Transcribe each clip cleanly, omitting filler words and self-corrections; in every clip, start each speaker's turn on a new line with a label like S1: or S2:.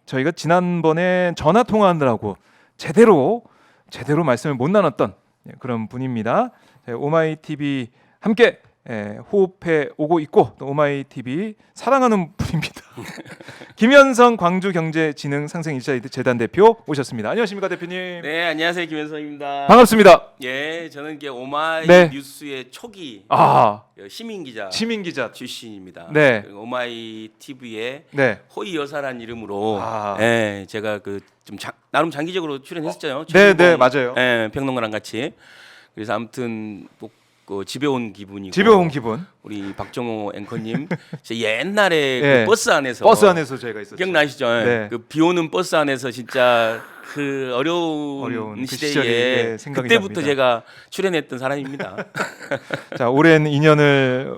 S1: 저희가 지난번에 전화 통화하느라고 제대로 말씀을 못 나눴던 그런 분입니다. 오마이 TV 함께 호흡해 오고 있고 또 오마이 TV 사랑하는 분입니다. 김현성 광주경제진흥상생일자재단 대표 오셨습니다. 안녕하십니까 대표님?
S2: 네, 안녕하세요. 김현성입니다.
S1: 반갑습니다.
S2: 예, 저는 이게 오마이
S1: 네.
S2: 뉴스의 초기 시민 기자 출신입니다.
S1: 네.
S2: 오마이 TV의
S1: 네.
S2: 호의 여사란 이름으로 예, 제가 나름 장기적으로 출연했었죠.
S1: 네, 맞아요.
S2: 예, 평론가랑 같이. 그래서 아무튼 집에 온 기분이고.
S1: 집에 온 기분.
S2: 우리 박정호 앵커님 옛날에
S1: 네.
S2: 그 버스 안에서
S1: 저희가 있었죠.
S2: 기억나시죠?
S1: 네.
S2: 그 비 오는 버스 안에서 진짜 그 어려운
S1: 그
S2: 시대에
S1: 생각이
S2: 그때부터
S1: 납니다.
S2: 제가 출연했던 사람입니다.
S1: 자, 오랜 인연을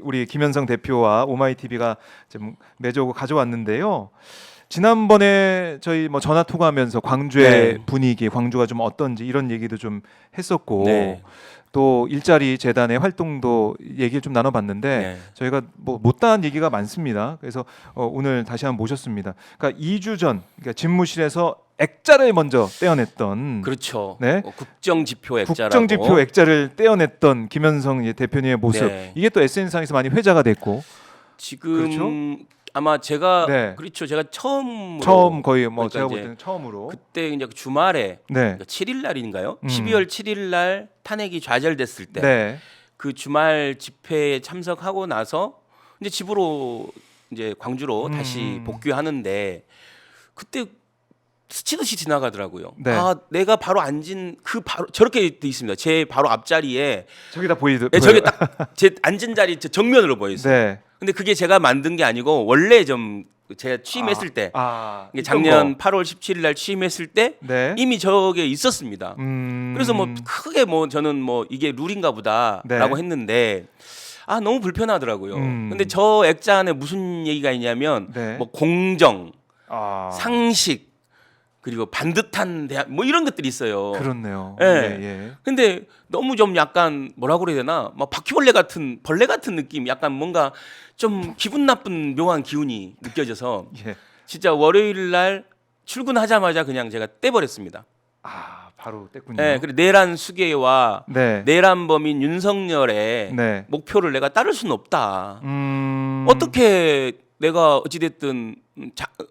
S1: 우리 김현성 대표와 오마이 TV가 맺어오고 가져왔는데요. 지난번에 저희 전화 통화하면서 광주의
S2: 네.
S1: 분위기, 광주가 좀 어떤지 이런 얘기도 좀 했었고
S2: 네.
S1: 또 일자리 재단의 활동도 얘기를 좀 나눠봤는데
S2: 네.
S1: 저희가 못다한 얘기가 많습니다. 그래서 오늘 다시 한번 모셨습니다. 그러니까 2주 전 집무실에서 액자를 먼저 떼어냈던
S2: 그렇죠.
S1: 네.
S2: 국정지표 액자라고.
S1: 국정지표 액자를 떼어냈던 김현성 대표님의 모습
S2: 네.
S1: 이게 또 SNS상에서 많이 회자가 됐고
S2: 지금
S1: 그렇죠?
S2: 아마 제가
S1: 네.
S2: 그렇죠. 제가 처음
S1: 거의
S2: 그러니까
S1: 제가 볼
S2: 이제
S1: 때는 처음으로
S2: 그때 이제 주말에
S1: 네.
S2: 그러니까 7일 날인가요? 12월 7일 날 탄핵이 좌절됐을 때
S1: 네.
S2: 그 주말 집회에 참석하고 나서 이제 집으로 이제 광주로 다시 복귀하는데 그때 스치듯이 지나가더라고요.
S1: 네.
S2: 내가 바로 앉은 바로 저렇게 돼 있습니다. 제 바로 앞자리에
S1: 저기 다 보여요.
S2: 저게 딱 제 앉은 자리 정면으로 보여 있어요.
S1: 네.
S2: 근데 그게 제가 만든 게 아니고 원래 제가 취임했을 때 이게 작년 8월 17일 날 취임했을 때
S1: 네.
S2: 이미 저게 있었습니다. 그래서 크게 저는 이게 룰인가 보다라고
S1: 네.
S2: 했는데 너무 불편하더라고요. 근데
S1: 네.
S2: 저 액자 안에 무슨 얘기가 있냐면
S1: 네.
S2: 공정, 상식 그리고 반듯한 대학 이런 것들이 있어요.
S1: 그렇네요.
S2: 예.
S1: 예.
S2: 근데 너무 좀 약간 뭐라고 그래야 되나? 바퀴벌레 같은 벌레 같은 느낌, 약간 뭔가 좀 기분 나쁜 묘한 기운이 느껴져서
S1: 예.
S2: 진짜 월요일 날 출근하자마자 그냥 제가 떼버렸습니다.
S1: 바로 뗐군요.
S2: 예, 그리고 내란 수계와
S1: 네.
S2: 내란 범인 윤석열의
S1: 네.
S2: 목표를 내가 따를 수는 없다.
S1: 음.
S2: 어떻게 내가 어찌됐든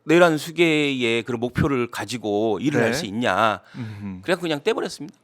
S2: 내란 수계의 그런 목표를 가지고 일을
S1: 네.
S2: 할 수 있냐. 그래서 그냥 떼버렸습니다.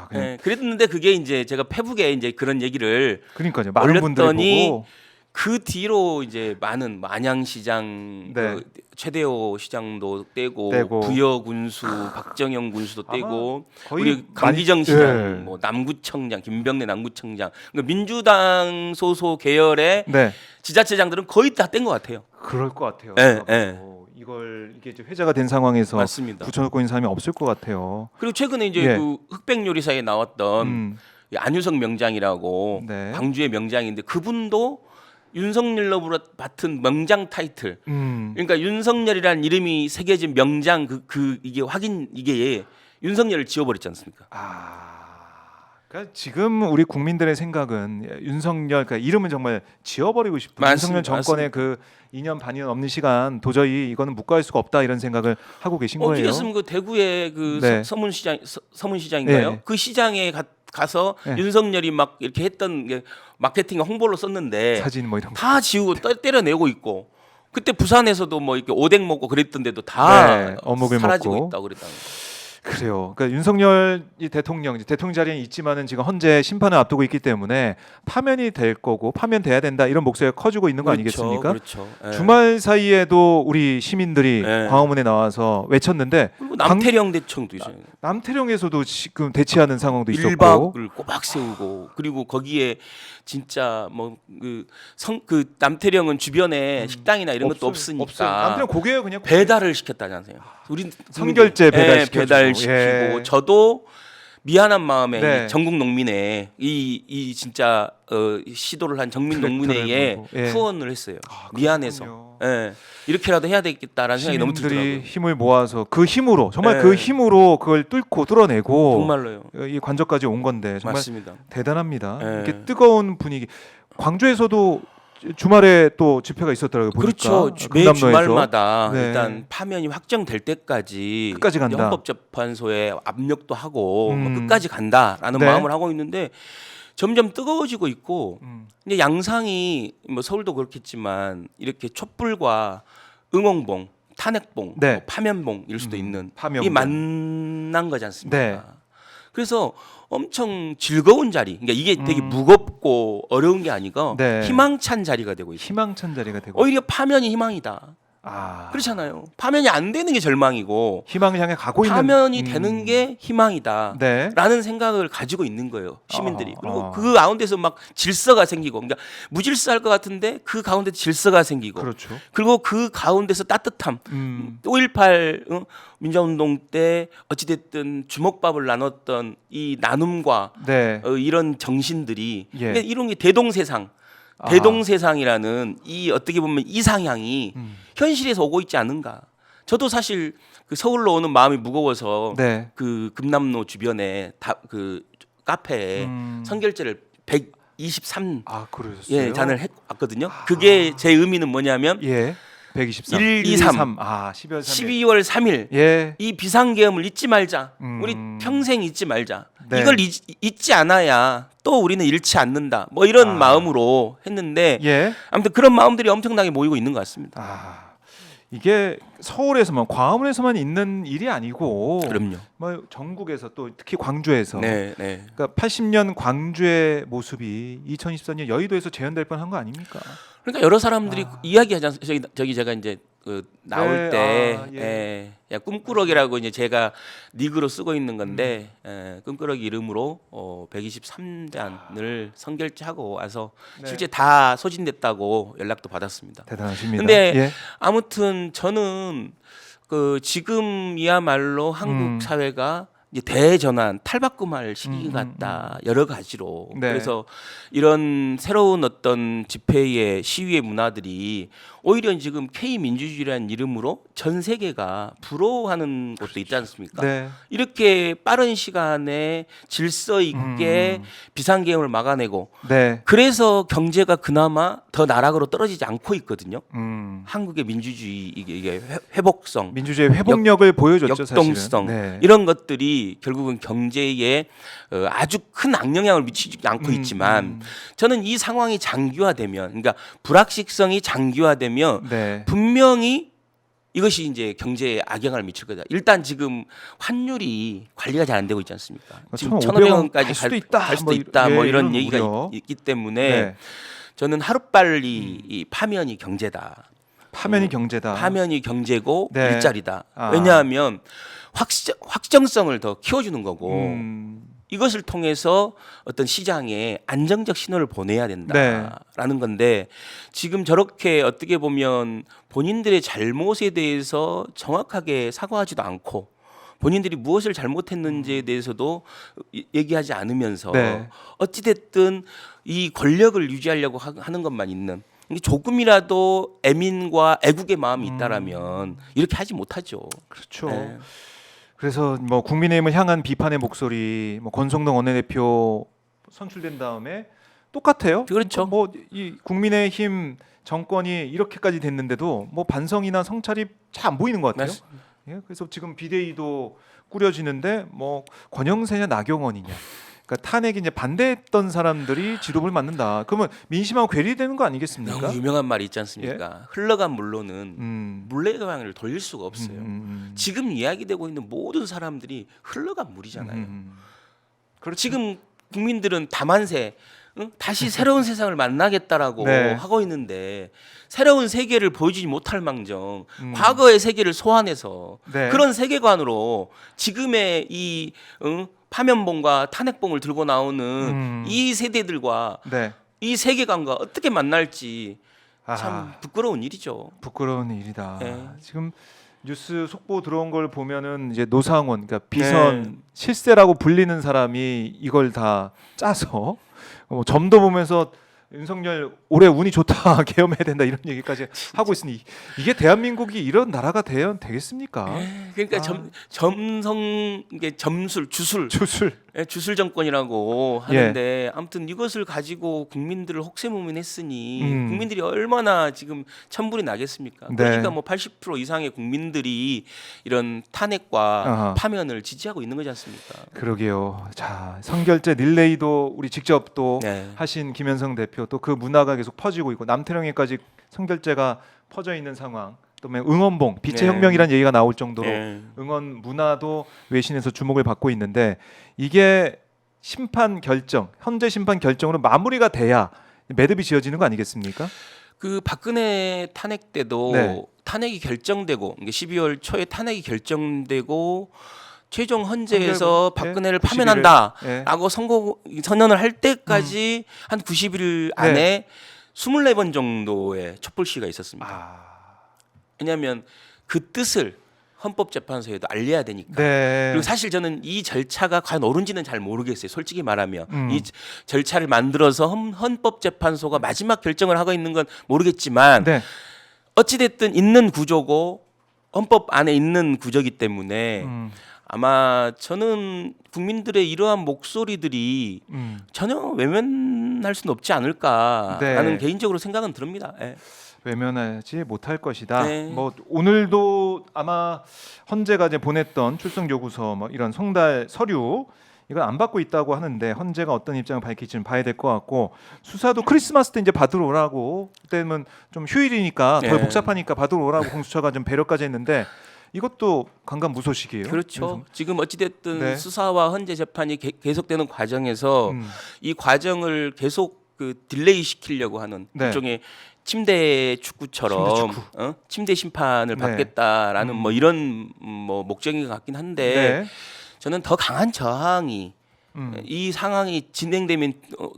S1: 그냥
S2: 예, 그랬는데 그게 이제 제가 페북에 이제 그런 얘기를
S1: 그러니까요. 많은 분들이
S2: 올렸더니
S1: 보고
S2: 그 뒤로 이제 많은 안양시장,
S1: 네.
S2: 최대호 시장도 떼고
S1: 떼고.
S2: 부여군수, 박정영 군수도 떼고
S1: 거의
S2: 우리 강기정
S1: 많이-
S2: 시장,
S1: 예.
S2: 남구청장, 김병래 남구청장, 그러니까 민주당 소속 계열의
S1: 네.
S2: 지자체장들은 거의 다 뗀 것 같아요.
S1: 그럴 것 같아요.
S2: 예,
S1: 제가
S2: 예.
S1: 봐도. 이게 이제 회자가 된 상황에서
S2: 맞습니다.
S1: 붙여놓고 있는 사람이 없을 것 같아요.
S2: 그리고 최근에 이제
S1: 예.
S2: 그 흑백 요리사에 나왔던 이 안유석 명장이라고
S1: 네.
S2: 광주의 명장인데 그분도 윤석열로 맡은 명장 타이틀. 그러니까 윤석열이라는 이름이 새겨진 명장 이게 윤석열을 지워버렸지 않습니까?
S1: 그러니까 지금 우리 국민들의 생각은 윤석열, 그러니까 이름은 정말 지워버리고 싶은
S2: 맞습니다.
S1: 윤석열 정권의 그 2년 반이면 없는 시간 도저히 이거는 묵과할 수가 없다 이런 생각을 하고 계신 거예요.
S2: 어떻겠으면 그 대구의 그
S1: 네.
S2: 서문시장인가요?
S1: 네.
S2: 그 시장에 가서
S1: 네.
S2: 윤석열이 막 이렇게 했던 게 마케팅 홍보로 썼는데
S1: 사진 이런 거.
S2: 다 지우고 때려내고 있고 그때 부산에서도 이렇게 오뎅 먹고 그랬던데도 다
S1: 네, 어묵을
S2: 사라지고
S1: 먹고.
S2: 있다고 그랬다는 거.
S1: 그래요. 그러니까 윤석열 대통령 자리에 있지만은 지금 헌재 심판을 앞두고 있기 때문에 파면이 될 거고 파면돼야 된다 이런 목소리가 커지고 있는 거 아니겠습니까?
S2: 그렇죠. 예.
S1: 주말 사이에도 우리 시민들이
S2: 네.
S1: 광화문에 나와서 외쳤는데
S2: 그리고 남태령 대청도 있어요.
S1: 남태령에서도 지금 대치하는 상황도 있었고
S2: 1박을 꼬박 세우고 그리고 거기에 진짜 남태령은 주변에 식당이나 이런 것도 없으니까
S1: 없어요. 남태령 고개에 그냥
S2: 배달을 시켰다지 않으세요? 우리
S1: 선결제 배달시켜주고.
S2: 배달시키고
S1: 예.
S2: 저도 미안한 마음에
S1: 네.
S2: 이 전국 농민회 이 진짜 시도를 한 정민 농민회에
S1: 예.
S2: 후원을 했어요.
S1: 그렇군요.
S2: 미안해서 이렇게라도 해야 되겠다라는 생각이 너무
S1: 시민들이
S2: 들더라고요.
S1: 힘을 모아서 그 힘으로 정말
S2: 네.
S1: 그 힘으로 그걸 뚫어내고
S2: 정말로요.
S1: 이 관저까지 온 건데 정말
S2: 맞습니다.
S1: 대단합니다.
S2: 네.
S1: 이렇게 뜨거운 분위기. 광주에서도 주말에 또 집회가 있었더라고요. 보니까.
S2: 그렇죠. 매
S1: 금남로에서.
S2: 주말마다
S1: 네.
S2: 일단 파면이 확정될 때까지
S1: 끝까지 간다.
S2: 헌법재판소에 압력도 하고 뭐
S1: 음.
S2: 끝까지 간다라는
S1: 네.
S2: 마음을 하고 있는데 점점 뜨거워지고 있고
S1: 음.
S2: 근데 양상이 뭐 서울도 그렇겠지만 이렇게 촛불과 응원봉, 탄핵봉,
S1: 네.
S2: 뭐 파면봉일 수도 있는
S1: 파면봉.
S2: 이 만난 거지 않습니까?
S1: 네.
S2: 그래서 엄청 즐거운 자리, 그러니까 이게 되게
S1: 음.
S2: 무겁고 어려운 게 아니고
S1: 네.
S2: 희망찬 자리가 되고 있어요.
S1: 희망찬 자리가 되고.
S2: 오히려 파면이 희망이다.
S1: 아.
S2: 그렇잖아요. 파면이 안 되는 게 절망이고
S1: 희망을 향해 가고 있는.
S2: 파면이 되는 게 희망이다.
S1: 네.
S2: 라는 생각을 가지고 있는 거예요. 시민들이. 그리고
S1: 아.
S2: 그 가운데서 막 질서가 생기고 그러니까 무질서할 것 같은데 그 가운데 질서가 생기고
S1: 그렇죠.
S2: 그리고 그 가운데서 따뜻함. 5.18 민주화운동 때 어찌됐든 주먹밥을 나눴던 이 나눔과
S1: 네.
S2: 이런 정신들이
S1: 예.
S2: 그러니까 이런 게 대동세상
S1: 아.
S2: 대동세상이라는 이 어떻게 보면 이상향이
S1: 음.
S2: 현실에서 오고 있지 않은가. 저도 사실 그 서울로 오는 마음이 무거워서
S1: 네.
S2: 그 금남로 주변에 그 카페에 선결제를 123
S1: 아, 그러셨어요.
S2: 예, 잔을 왔거든요. 그게 제 의미는 뭐냐면
S1: 예. 123.
S2: 1, 2, 3.
S1: 아, 12월 3일.
S2: 12월 3일
S1: 예.
S2: 이 비상계엄을 잊지 말자.
S1: 음.
S2: 우리 평생 잊지 말자.
S1: 네.
S2: 이걸 잊지 않아야 또 우리는 잃지 않는다. 뭐 이런
S1: 아.
S2: 마음으로 했는데
S1: 예.
S2: 아무튼 그런 마음들이 엄청나게 모이고 있는 것 같습니다.
S1: 아. 이게 서울에서만 광화문에서만 있는 일이 아니고
S2: 그럼요.
S1: 뭐 전국에서 또 특히 광주에서
S2: 네, 네.
S1: 그러니까 80년 광주의 모습이 2024년 여의도에서 재현될 뻔한 거 아닙니까?
S2: 그러니까 여러 사람들이 이야기하지 않습니까? 저기 제가 이제 나올
S1: 네,
S2: 때
S1: 아, 예.
S2: 야, 꿈꾸러기라고 이제 제가 닉으로 쓰고 있는 건데 꿈꾸러기 이름으로 123잔을 선결제하고 와서
S1: 네.
S2: 실제 다 소진됐다고 연락도 받았습니다.
S1: 대단하십니다.
S2: 근데
S1: 예.
S2: 아무튼 저는 그 지금이야말로 한국
S1: 음.
S2: 사회가 이제 대전환 탈바꿈할 시기 같다 여러 가지로
S1: 네.
S2: 그래서 이런 새로운 어떤 집회의 시위의 문화들이 오히려 지금 K 민주주의라는 이름으로 전 세계가 부러워하는 곳도 있지 않습니까?
S1: 네.
S2: 이렇게 빠른 시간에 질서 있게 비상계엄을 막아내고
S1: 네.
S2: 그래서 경제가 그나마 더 나락으로 떨어지지 않고 있거든요. 한국의 민주주의 이게 회복성,
S1: 민주주의 회복력을 보여줬죠,
S2: 역동성
S1: 사실은. 네.
S2: 이런 것들이 결국은 경제에 아주 큰 악영향을 미치지 않고 있지만 저는 이 상황이 장기화되면 그러니까 불확실성이 장기화되면
S1: 네.
S2: 분명히 이것이 이제 경제에 악영향을 미칠 거다. 일단 지금 환율이 관리가 잘 안 되고 있지 않습니까? 지금
S1: 1,500원
S2: 1,500원까지
S1: 갈 수도 있다.
S2: 갈 수도
S1: 뭐
S2: 있다. 뭐
S1: 예,
S2: 이런
S1: 이런
S2: 얘기가
S1: 우려.
S2: 있기 때문에
S1: 네.
S2: 저는 하루빨리 이 파면이 경제다.
S1: 파면이 경제다.
S2: 파면이 경제고
S1: 네.
S2: 일자리다.
S1: 아.
S2: 왜냐하면 확정성을 더 키워주는 거고
S1: 음.
S2: 이것을 통해서 어떤 시장에 안정적 신호를 보내야 된다라는 건데 지금 저렇게 어떻게 보면 본인들의 잘못에 대해서 정확하게 사과하지도 않고 본인들이 무엇을 잘못했는지에 대해서도 얘기하지 않으면서
S1: 네.
S2: 어찌됐든 이 권력을 유지하려고 하는 것만 있는 조금이라도 애민과 애국의 마음이 있다라면 이렇게 하지 못하죠.
S1: 그렇죠.
S2: 네.
S1: 그래서 뭐 국민의힘을 향한 비판의 목소리, 뭐 권성동 원내대표 선출된 다음에 똑같아요.
S2: 그렇죠.
S1: 뭐 이 국민의힘 정권이 이렇게까지 됐는데도 뭐 반성이나 성찰이 잘 안 보이는 것 같아요.
S2: 맞습니다.
S1: 예, 그래서 지금 비대위도 꾸려지는데 뭐 권영세냐 나경원이냐. 그러니까 탄핵이 이제 반대했던 사람들이 지도부를 맡는다. 그러면 민심하고 괴리되는 거 아니겠습니까?
S2: 너무 유명한 말이 있지 않습니까? 흘러간 물로는 물레방아를 돌릴 수가 없어요. 지금 이야기되고 있는 모든 사람들이 흘러간 물이잖아요.
S1: 그렇죠.
S2: 지금 국민들은 다만세 다시 새로운 세상을 만나겠다라고
S1: 네.
S2: 하고 있는데 새로운 세계를 보여주지 못할 망정 과거의 세계를 소환해서
S1: 네.
S2: 그런 세계관으로 지금의 이 파면봉과 탄핵봉을 들고 나오는 이 세대들과
S1: 네.
S2: 이 세계관과 어떻게 만날지 참
S1: 아,
S2: 부끄러운 일이죠.
S1: 부끄러운 일이다.
S2: 네.
S1: 지금 뉴스 속보 들어온 걸 보면은 이제 노상원, 그러니까 비선
S2: 네.
S1: 실세라고 불리는 사람이 이걸 다 짜서 점도 보면서 윤석열 올해 운이 좋다 계엄해야 된다 이런 얘기까지 하고 있으니 이게 대한민국이 이런 나라가 되겠습니까?
S2: 그러니까
S1: 아.
S2: 점성 이게 점술 주술
S1: 주술
S2: 주술 정권이라고 하는데 아무튼 이것을 가지고 국민들을 혹세무민했으니 국민들이 얼마나 지금 천불이 나겠습니까?
S1: 네.
S2: 그러니까 뭐 80% 이상의 국민들이 이런 탄핵과
S1: 아하.
S2: 파면을 지지하고 있는 거지 않습니까?
S1: 그러게요. 자, 선결제 릴레이도 우리 직접 또
S2: 네.
S1: 하신 김현성 대표 또 그 문화가 계속 퍼지고 있고 남태령에까지 선결제가 퍼져 있는 상황. 또 응원봉, 빛의
S2: 네.
S1: 혁명이라는 얘기가 나올 정도로
S2: 네.
S1: 응원 문화도 외신에서 주목을 받고 있는데 이게 심판 결정, 현재 심판 결정으로 마무리가 돼야 매듭이 지어지는 거 아니겠습니까?
S2: 그 박근혜 탄핵 때도
S1: 네.
S2: 탄핵이 결정되고 이게 12월 초에 탄핵이 결정되고 최종 헌재에서
S1: 판결,
S2: 박근혜를
S1: 네, 91일.
S2: 파면한다라고 선언을 할 때까지 한 90일 안에 24번 정도의 촛불 시위가 있었습니다.
S1: 아,
S2: 왜냐하면 그 뜻을 헌법재판소에도 알려야 되니까.
S1: 네.
S2: 그리고 사실 저는 이 절차가 과연 옳은지는 잘 모르겠어요. 솔직히 말하면 이
S1: 음.
S2: 절차를 만들어서 헌법재판소가 마지막 결정을 하고 있는 건 모르겠지만
S1: 네.
S2: 어찌 됐든 있는 구조고 헌법 안에 있는 구조기 때문에 아마 저는 국민들의 이러한 목소리들이 전혀 외면할 수는 없지 않을까라는
S1: 네.
S2: 개인적으로 생각은 듭니다. 예.
S1: 외면하지 못할 것이다.
S2: 네.
S1: 뭐 오늘도 아마 헌재가 이제 보냈던 출석 요구서 뭐 이런 송달 서류 이걸 안 받고 있다고 하는데 헌재가 어떤 입장을 밝힐지는 봐야 될 것 같고 수사도 크리스마스 때 이제 받으러 오라고 그때는 좀 휴일이니까 더
S2: 네.
S1: 복잡하니까 받으러 오라고 공수처가 좀 배려까지 했는데 이것도 강간무소식이에요.
S2: 그렇죠. 지금 어찌됐든
S1: 네.
S2: 수사와 헌재 재판이 계속되는 과정에서 이 과정을 계속 그 딜레이 시키려고 하는
S1: 네.
S2: 일종의 침대 축구처럼
S1: 침대 축구.
S2: 침대 심판을
S1: 네.
S2: 받겠다라는 뭐 이런 뭐 목적인 것 같긴 한데
S1: 네.
S2: 저는 더 강한 저항이
S1: 음.
S2: 이 상황이 진행되면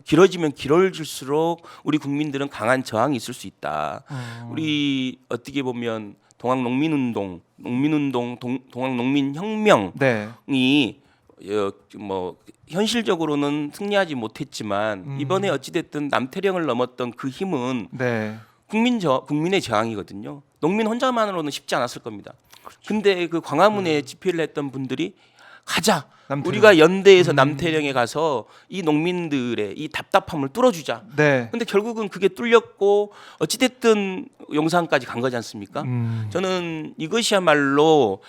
S2: 길어지면 길어질수록 우리 국민들은 강한 저항이 있을 수 있다. 우리 어떻게 보면 동학농민운동, 동학농민혁명이
S1: 네.
S2: 뭐 현실적으로는 승리하지 못했지만 이번에 어찌됐든 남태령을 넘었던 그 힘은
S1: 네.
S2: 국민의 저항이거든요. 농민 혼자만으로는 쉽지 않았을 겁니다. 근데 그 광화문에 집회를 했던 분들이 가자.
S1: 남태령.
S2: 우리가 연대에서 남태령에 가서 이 농민들의 이 답답함을 뚫어주자.
S1: 네.
S2: 근데 결국은 그게 뚫렸고 어찌됐든 용산까지 간 거지 않습니까? 저는 이것이야말로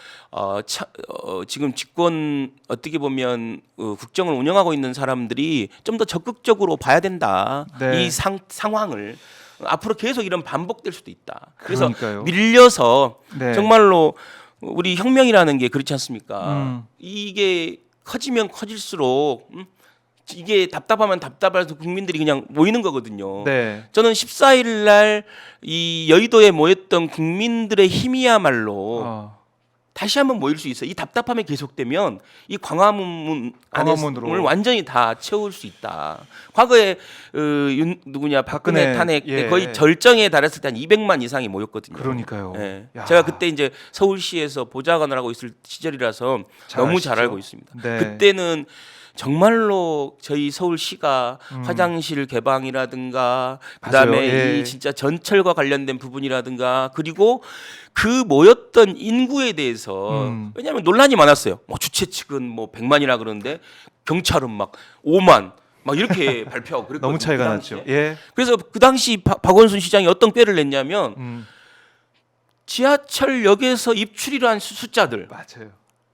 S2: 지금 집권 어떻게 보면 국정을 운영하고 있는 사람들이 좀 더 적극적으로 봐야 된다.
S1: 네.
S2: 이 상황을 앞으로 계속 이런 반복될 수도 있다. 그래서
S1: 그러니까요.
S2: 밀려서
S1: 네.
S2: 정말로 우리 혁명이라는 게 그렇지 않습니까? 이게 커지면 커질수록 이게 답답하면 답답해서 국민들이 그냥 모이는 거거든요.
S1: 네.
S2: 저는 14일 날 이 여의도에 모였던 국민들의 힘이야말로 다시 한번 모일 수 있어요. 이 답답함이 계속되면 이 광화문
S1: 광화문으로.
S2: 안을 완전히 다 채울 수 있다. 과거에 박근혜
S1: 박근혜,
S2: 탄핵 때
S1: 예.
S2: 거의 절정에 달했을 때 한 200만 이상이 모였거든요.
S1: 그러니까요.
S2: 예.
S1: 야.
S2: 제가 그때 이제 서울시에서 보좌관을 하고 있을 시절이라서
S1: 잘
S2: 너무
S1: 아시죠?
S2: 잘 알고 있습니다.
S1: 네.
S2: 그때는 정말로 저희 서울시가 화장실 개방이라든가 그다음에
S1: 맞아요. 예.
S2: 이 진짜 전철과 관련된 부분이라든가 그리고 그 모였던 인구에 대해서 왜냐하면 논란이 많았어요. 뭐 주최 측은 뭐 100만이라 그러는데 경찰은 막 5만 막 이렇게 발표하고 그랬거든요.
S1: 너무 차이가
S2: 그
S1: 났죠.
S2: 당시에.
S1: 예.
S2: 그래서 그 당시 박원순 시장이 어떤 꾀를 냈냐면 지하철역에서 입출이한 숫자들
S1: 맞아요.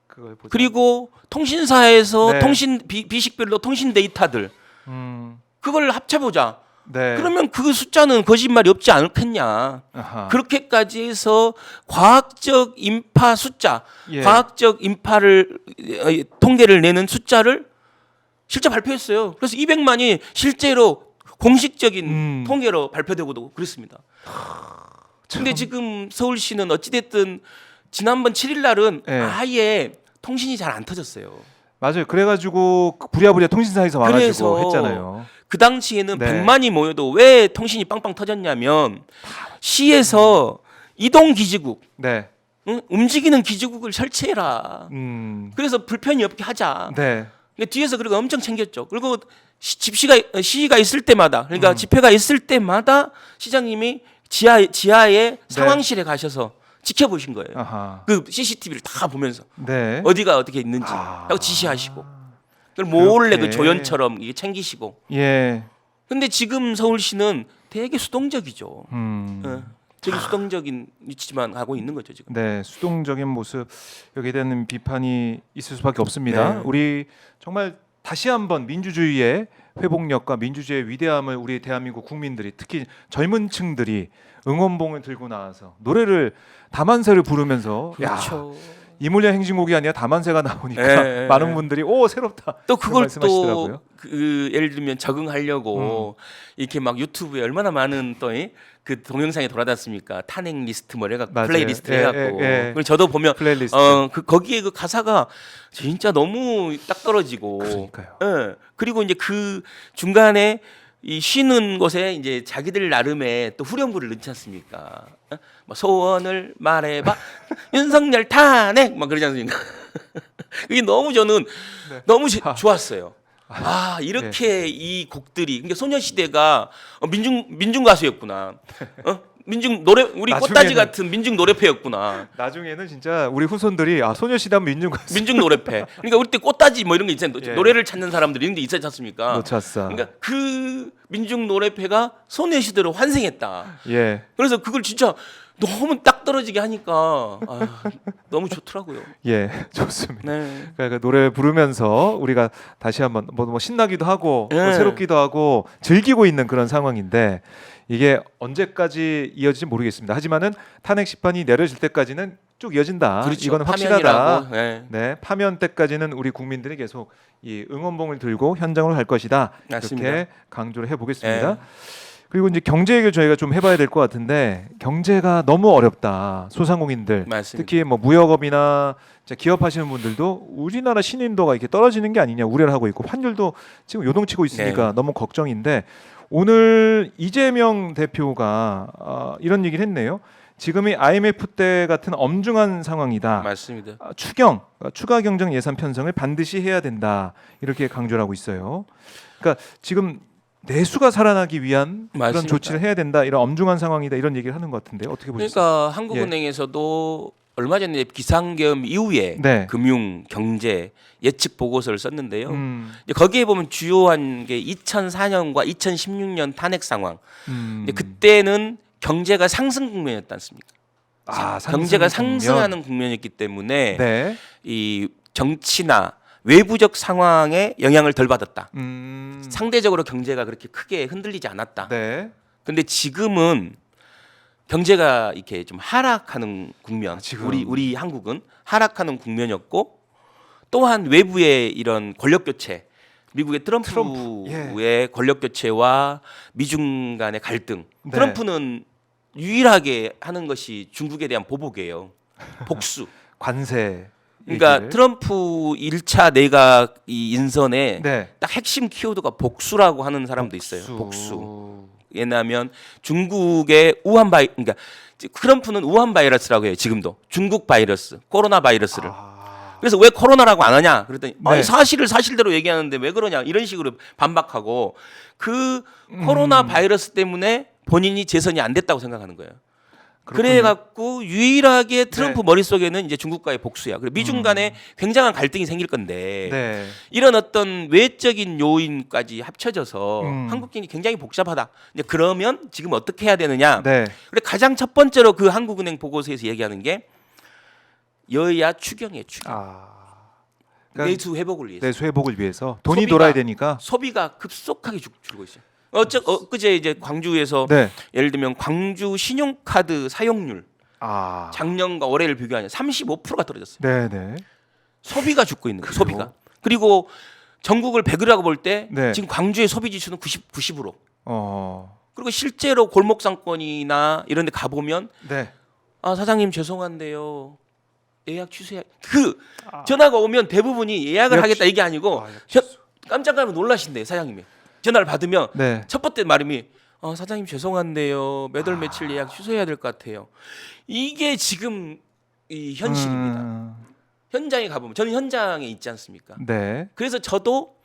S1: 그걸 보자.
S2: 그리고 통신사에서
S1: 네.
S2: 비식별로 통신 데이터들 그걸 합쳐보자.
S1: 네.
S2: 그러면 그 숫자는 거짓말이 없지 않겠냐.
S1: 아하.
S2: 그렇게까지 해서 과학적 인파 숫자,
S1: 예.
S2: 과학적 인파를 통계를 내는 숫자를 실제 발표했어요. 그래서 200만이 실제로 공식적인 통계로 발표되고도 그랬습니다. 근데 지금 서울시는 어찌됐든 지난번 7일 날은
S1: 예.
S2: 아예 통신이 잘 안 터졌어요.
S1: 맞아요. 그래가지고 부랴부랴 통신사에서 와가지고
S2: 그래서
S1: 했잖아요.
S2: 그 당시에는
S1: 네.
S2: 100만이 모여도 왜 통신이 빵빵 터졌냐면 시에서 이동 기지국,
S1: 네.
S2: 움직이는 기지국을 설치해라. 그래서 불편이 없게 하자.
S1: 네.
S2: 근데 뒤에서 그리고 엄청 챙겼죠. 그리고 시위가 있을 때마다, 그러니까 집회가 있을 때마다 시장님이 지하에 상황실에 가셔서 지켜보신 거예요.
S1: 아하.
S2: 그 CCTV를 다 보면서
S1: 네.
S2: 어디가 어떻게 있는지
S1: 아.
S2: 하고 지시하시고. 그걸 몰래
S1: 그렇게.
S2: 그 조연처럼 이게 챙기시고.
S1: 예.
S2: 근데 지금 서울시는 되게 수동적이죠.
S1: 음.
S2: 되게 수동적인 위치만 하고 있는 거죠 지금.
S1: 네, 수동적인 모습 여기에 대한 비판이 있을 수밖에 없습니다.
S2: 네.
S1: 우리 정말 다시 한번 민주주의의 회복력과 민주주의의 위대함을 우리 대한민국 국민들이 특히 젊은 층들이 응원봉을 들고 나와서 노래를 다만세를 부르면서 야,
S2: 그렇죠.
S1: 이물량 행진곡이 아니라 다만세가 나오니까
S2: 네.
S1: 많은 분들이 오 새롭다.
S2: 또
S1: 그런
S2: 그걸
S1: 말씀하시더라고요.
S2: 또 그 예를 들면 적응하려고 이렇게 막 유튜브에 얼마나 많은 또 그 동영상이 돌아다녔습니까? 탄핵 리스트 뭐 해갖고
S1: 맞아요.
S2: 플레이리스트
S1: 예,
S2: 해갖고
S1: 예, 예.
S2: 그걸 저도 보면
S1: 플레이리스트.
S2: 그 거기에 그 가사가 진짜 너무 딱 떨어지고
S1: 그러니까요.
S2: 예. 그리고 이제 그 중간에 이 쉬는 곳에 이제 자기들 나름의 또 후렴구를 넣지 않습니까? 뭐 소원을 말해봐 윤석열 탄핵 막 그러지 않습니까? 그게 너무 저는
S1: 네.
S2: 너무 좋았어요. 아 이렇게 이 곡들이 그러니까 소녀시대가 민중 가수였구나. 민중 노래 우리 꽃다지
S1: 나중에는-
S2: 같은 민중 노래패였구나.
S1: 나중에는 진짜 우리 후손들이 아 소녀시대 하면 민중가수
S2: 민중 노래패. 그러니까 우리 때 꽃다지 뭐 이런 거 있잖아요.
S1: 예.
S2: 노래를 찾는 사람들이 이런 게 있었지 않습니까?
S1: 놓쳤어.
S2: 그러니까 그 민중 노래패가 소녀시대로 환생했다.
S1: 예.
S2: 그래서 그걸 진짜 너무 딱 떨어지게 하니까 너무 좋더라고요.
S1: 예, 좋습니다.
S2: 네.
S1: 그러니까 노래 부르면서 우리가 다시 한번 뭐 신나기도 하고 뭐
S2: 네.
S1: 새롭기도 하고 즐기고 있는 그런 상황인데 이게 언제까지 이어질지 모르겠습니다. 하지만은 탄핵 심판이 내려질 때까지는 쭉 이어진다.
S2: 그렇죠.
S1: 이거는 확실하다.
S2: 파면이라고. 네.
S1: 네, 파면 때까지는 우리 국민들이 계속 이 응원봉을 들고 현장으로 갈 것이다.
S2: 맞습니다.
S1: 이렇게 강조를 해보겠습니다.
S2: 네.
S1: 그리고 이제 경제 얘기를 저희가 좀 해봐야 될 것 같은데 경제가 너무 어렵다. 소상공인들
S2: 맞습니다.
S1: 특히 뭐 무역업이나 기업하시는 분들도 우리나라 신인도가 이렇게 떨어지는 게 아니냐 우려를 하고 있고 환율도 지금 요동치고 있으니까
S2: 네.
S1: 너무 걱정인데 오늘 이재명 대표가 이런 얘기를 했네요. 지금이 IMF 때 같은 엄중한 상황이다.
S2: 맞습니다.
S1: 추가 경정 예산 편성을 반드시 해야 된다. 이렇게 강조를 하고 있어요. 그러니까 지금 내수가 살아나기 위한 그런
S2: 맞습니다.
S1: 조치를 해야 된다. 이런 엄중한 상황이다. 이런 얘기를 하는 것 같은데 어떻게 보세요?
S2: 그러니까 한국은행에서도 얼마 전에 비상계엄 이후에
S1: 네.
S2: 금융 경제 예측 보고서를 썼는데요. 이제 거기에 보면 주요한 게 2004년과 2016년 탄핵 상황. 근데 그때는 경제가 상승 국면이었지 않습니까? 경제가 상승하는 국면이었기 때문에
S1: 네.
S2: 이 정치나 외부적 상황에 영향을 덜 받았다. 상대적으로 경제가 그렇게 크게 흔들리지 않았다.
S1: 네.
S2: 근데 지금은 경제가 이렇게 좀 하락하는 국면.
S1: 지금.
S2: 우리 한국은 하락하는 국면이었고 또한 외부의 이런 권력 교체, 미국의 트럼프의 권력 교체와 미중 간의 갈등.
S1: 네.
S2: 트럼프는 유일하게 하는 것이 중국에 대한 보복이에요. 복수.
S1: 관세.
S2: 그러니까
S1: 얘기를.
S2: 트럼프 1차 내각 이 인선에
S1: 네.
S2: 딱 핵심 키워드가 복수라고 하는 사람도 있어요. 복수. 왜냐하면 중국의 그러니까 트럼프는 우한 바이러스라고 해요. 지금도 중국 바이러스, 코로나 바이러스를. 그래서 왜 코로나라고 안 하냐? 그랬더니
S1: 네.
S2: 아니, 사실을 사실대로 얘기하는데 왜 그러냐? 이런 식으로 반박하고 그 코로나 바이러스 때문에 본인이 재선이 안 됐다고 생각하는 거예요. 그래 갖고 유일하게 트럼프
S1: 네.
S2: 머릿속에는 이제 중국과의 복수야. 그리고 미중 간에 굉장한 갈등이 생길 건데
S1: 네.
S2: 이런 어떤 외적인 요인까지 합쳐져서 한국경이 굉장히 복잡하다. 이제 그러면 지금 어떻게 해야 되느냐?
S1: 네.
S2: 그래 가장 첫 번째로 그 한국은행 보고서에서 얘기하는 게 여야 추경이에요. 추경.
S1: 그러니까
S2: 내수 회복을 위해서.
S1: 내수 회복을 위해서 돈이
S2: 소비가
S1: 돌아야 되니까.
S2: 소비가 급속하게 줄고 있어요. 엊그제 이제 광주에서
S1: 네.
S2: 예를 들면 광주 신용카드 사용률 작년과 올해를 비교하면 35%가 떨어졌어요.
S1: 네, 네.
S2: 소비가 죽고 있는 거예요.
S1: 그래요?
S2: 소비가. 그리고 전국을 100이라고 볼 때
S1: 네.
S2: 지금 광주의 소비 지수는 90으로.
S1: 어.
S2: 그리고 실제로 골목 상권이나 이런 데 가 보면
S1: 네.
S2: 아, 사장님 죄송한데요. 예약 취소해. 전화가 오면 대부분이 예약을 하겠다 이게 아니고 깜짝 놀라신대요, 사장님이. 전화를 받으면
S1: 네.
S2: 첫 번째 말임이 사장님 죄송한데요. 몇 월 며칠 예약 취소해야 될 것 같아요. 이게 지금 이 현실입니다. 현장에 가보면 저는 현장에 있지 않습니까?
S1: 네.
S2: 그래서 저도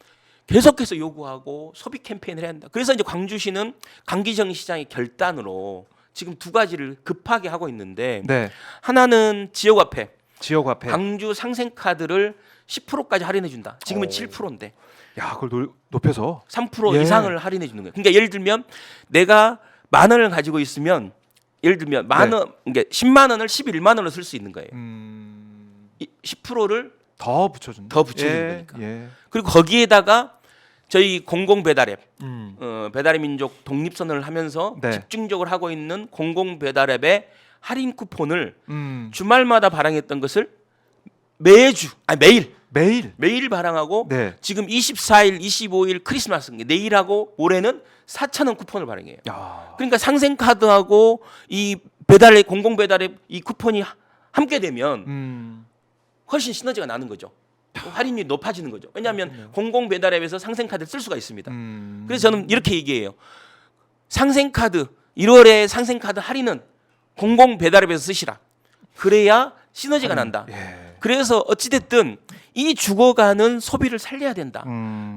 S2: 계속해서 요구하고 소비 캠페인을 해야 한다. 그래서 이제 광주시는 강기정 시장의 결단으로 지금 두 가지를 급하게 하고 있는데
S1: 네.
S2: 하나는 지역화폐.
S1: 지역 화폐.
S2: 광주 상생카드를 10%까지 할인해 준다. 지금은
S1: 오.
S2: 7%인데
S1: 야, 그걸 높여서
S2: 3%
S1: 예.
S2: 이상을 할인해 주는 거예요. 그러니까 예를 들면 내가 10,000원을 가지고 있으면 예를 들면 만 원, 그러니까 10만 원을 11만 원으로 쓸 수 있는 거예요. 10%를
S1: 더 붙여준다.
S2: 더 붙여주는 거니까.
S1: 예.
S2: 그리고 거기에다가 저희 공공 배달앱,
S1: 음.
S2: 배달의 민족 독립선언을 하면서
S1: 네.
S2: 집중적으로 하고 있는 공공 배달앱의 할인 쿠폰을
S1: 음.
S2: 주말마다 발행했던 것을 매일 발행하고
S1: 네.
S2: 지금 24일, 25일 크리스마스 내일하고 모레는 4,000원 쿠폰을 발행해요.
S1: 야.
S2: 그러니까 상생카드하고 이 배달의 공공 배달앱 이 쿠폰이 함께 되면 훨씬 시너지가 나는 거죠. 할인율이 높아지는 거죠. 왜냐하면 공공 배달앱에서 상생카드를 쓸 수가 있습니다. 그래서 저는 이렇게 얘기해요. 상생카드 1월에 상생카드 할인은 공공 배달앱에서 쓰시라. 그래야 시너지가 난다.
S1: 예.
S2: 그래서 어찌됐든 이 죽어가는 소비를 살려야 된다.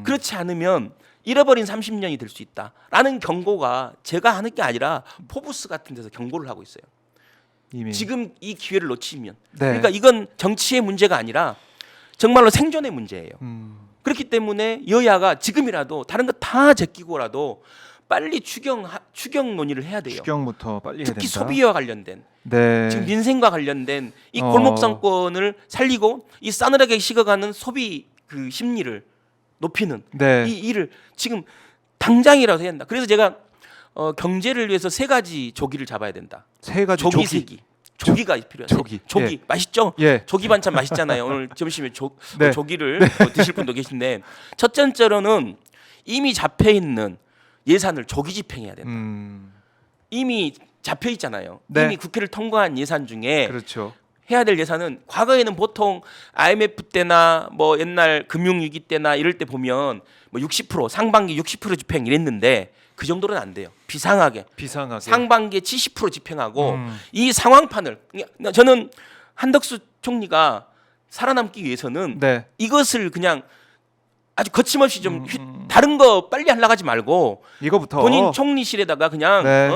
S2: 그렇지 않으면 잃어버린 30년이 될 수 있다라는 경고가 제가 하는 게 아니라 포브스 같은 데서 경고를 하고 있어요.
S1: 이미.
S2: 지금 이 기회를 놓치면
S1: 네.
S2: 그러니까 이건 정치의 문제가 아니라 정말로 생존의 문제예요. 그렇기 때문에 여야가 지금이라도 다른 거 다 제끼고라도 빨리 추경 논의를 해야 돼요.
S1: 추경부터 빨리 해야 된다.
S2: 특히 소비와 관련된
S1: 네.
S2: 지금 민생과 관련된 이 골목 상권을 살리고 이 싸늘하게 식어가는 소비 그 심리를 높이는
S1: 네.
S2: 이 일을 지금 당장이라도 해야 된다. 그래서 제가 경제를 위해서 3가지 조기를 잡아야 된다.
S1: 세 가지
S2: 조기 세기. 조기가 필요해요.
S1: 조기.
S2: 조기
S1: 예.
S2: 맛있죠?
S1: 예.
S2: 조기 반찬 맛있잖아요. 오늘 점심에
S1: 네.
S2: 조기를 드실 분도 계신데 첫 번째로는 이미 잡혀 있는 예산을 조기 집행해야 된다. 이미 잡혀 있잖아요.
S1: 네.
S2: 이미 국회를 통과한 예산 중에
S1: 그렇죠.
S2: 해야 될 예산은 과거에는 보통 IMF 때나 뭐 옛날 금융위기 때나 이럴 때 보면 뭐 60% 상반기 60% 집행 이랬는데 그 정도는 안 돼요. 비상하게 상반기에 70% 집행하고 이 상황판을 저는 한덕수 총리가 살아남기 위해서는
S1: 네.
S2: 이것을 그냥 아주 거침없이 좀 다른 거 빨리 하려고 하지 말고
S1: 이거부터
S2: 본인 총리실에다가 그냥
S1: 네.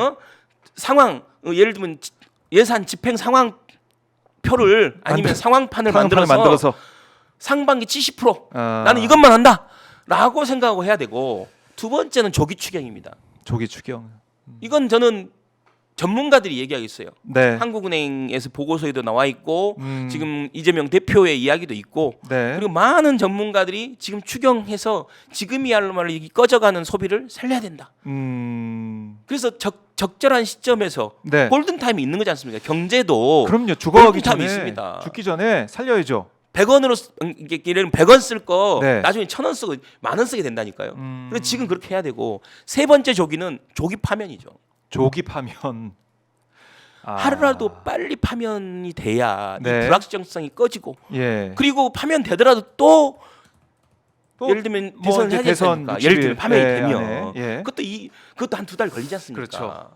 S2: 상황 예를 들면 예산 집행 상황표를 아니면 상황판을 만들어서 상반기 70% 나는 이것만 한다라고 생각하고 해야 되고 두 번째는 조기 추경입니다.
S1: 조기 추경.
S2: 이건 저는 전문가들이 얘기하겠어요.
S1: 네.
S2: 한국은행에서 보고서에도 나와 있고 지금 이재명 대표의 이야기도 있고
S1: 네.
S2: 그리고 많은 전문가들이 지금 추경해서 지금이야말로 이 꺼져가는 소비를 살려야 된다. 그래서 적절한 시점에서
S1: 네.
S2: 골든 타임이 있는 거지 않습니까? 경제도
S1: 그럼요. 죽어가기
S2: 골든타임이
S1: 전에
S2: 있습니다.
S1: 죽기 전에 살려야죠.
S2: 100원으로 예를 들면 100원 쓸 거
S1: 네.
S2: 나중에 1,000원 쓰고 10,000원 쓰게 된다니까요. 그래서 지금 그렇게 해야 되고 세 번째 조기는 조기 파면이죠.
S1: 조기 파면.
S2: 하루라도 빨리 파면이 돼야
S1: 네.
S2: 이 불확실성이 꺼지고
S1: 예.
S2: 그리고 파면되더라도 또
S1: 또
S2: 예를 들면
S1: 뭐
S2: 대선을
S1: 이제
S2: 해야
S1: 대선
S2: 되니까 예를 들면 파면이
S1: 예,
S2: 되면
S1: 안에. 예.
S2: 그것도 한 2달 걸리지 않습니까?
S1: 그렇죠.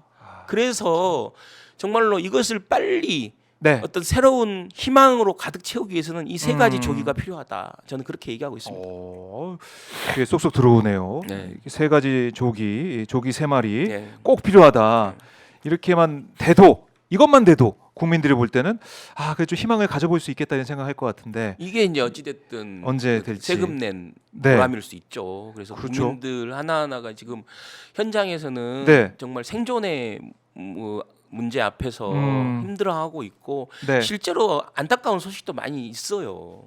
S2: 그래서 정말로 이것을 빨리
S1: 네.
S2: 어떤 새로운 희망으로 가득 채우기 위해서는 이 3가지 조기가 필요하다. 저는 그렇게 얘기하고 있습니다.
S1: 이게 쏙쏙 들어오네요.
S2: 네.
S1: 세 가지 조기 3마리
S2: 네.
S1: 꼭 필요하다. 이렇게만 돼도 이것만 돼도 국민들이 볼 때는 그래 좀 희망을 가져볼 수 있겠다는 생각할 것 같은데
S2: 이게 이제 어찌됐든
S1: 언제 될지.
S2: 세금 낸
S1: 네.
S2: 보람일 수 있죠. 그래서
S1: 그렇죠.
S2: 국민들 하나하나가 지금 현장에서는
S1: 네.
S2: 정말 생존의 문제 앞에서 힘들어하고 있고
S1: 네.
S2: 실제로 안타까운 소식도 많이 있어요.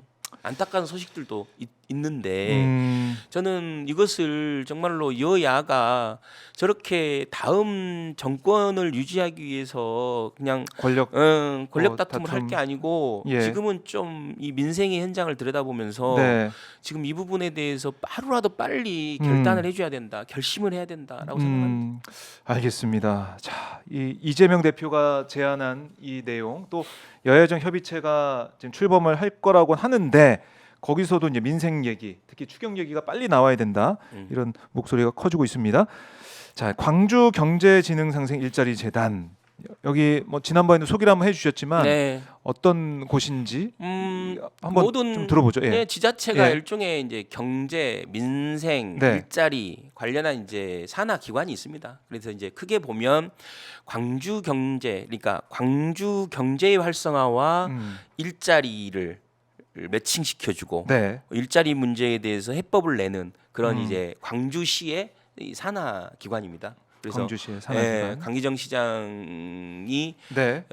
S2: 안타까운 소식들도 있는데 저는 이것을 정말로 여야가 저렇게 다음 정권을 유지하기 위해서 그냥
S1: 권력
S2: 다툼을 할 게 아니고
S1: 예.
S2: 지금은 좀 이 민생의 현장을 들여다보면서
S1: 네.
S2: 지금 이 부분에 대해서 하루라도 빨리 결단을 해줘야 된다, 결심을 해야 된다라고 생각합니다.
S1: 알겠습니다. 자, 이재명 대표가 제안한 이 내용 또 여야정 협의체가 지금 출범을 할 거라고 하는데 거기서도 이제 민생 얘기, 특히 추경 얘기가 빨리 나와야 된다 이런 목소리가 커지고 있습니다. 자, 광주 경제진흥상생 일자리 재단 여기 뭐 지난번에도 소개를 한번 해주셨지만
S2: 네.
S1: 어떤 곳인지 한번
S2: 모든
S1: 좀 들어보죠. 예.
S2: 네, 지자체가
S1: 예.
S2: 일종의 이제 경제, 민생,
S1: 네.
S2: 일자리 관련한 이제 산하 기관이 있습니다. 그래서 이제 크게 보면 광주 경제, 그러니까 광주 경제의 활성화와 일자리를 매칭시켜주고
S1: 네.
S2: 일자리 문제에 대해서 해법을 내는 그런
S1: 음.
S2: 이제 광주시의 이 산하 기관입니다. 그래서
S1: 광주시의 산하기관.
S2: 강기정 시장이
S1: 네.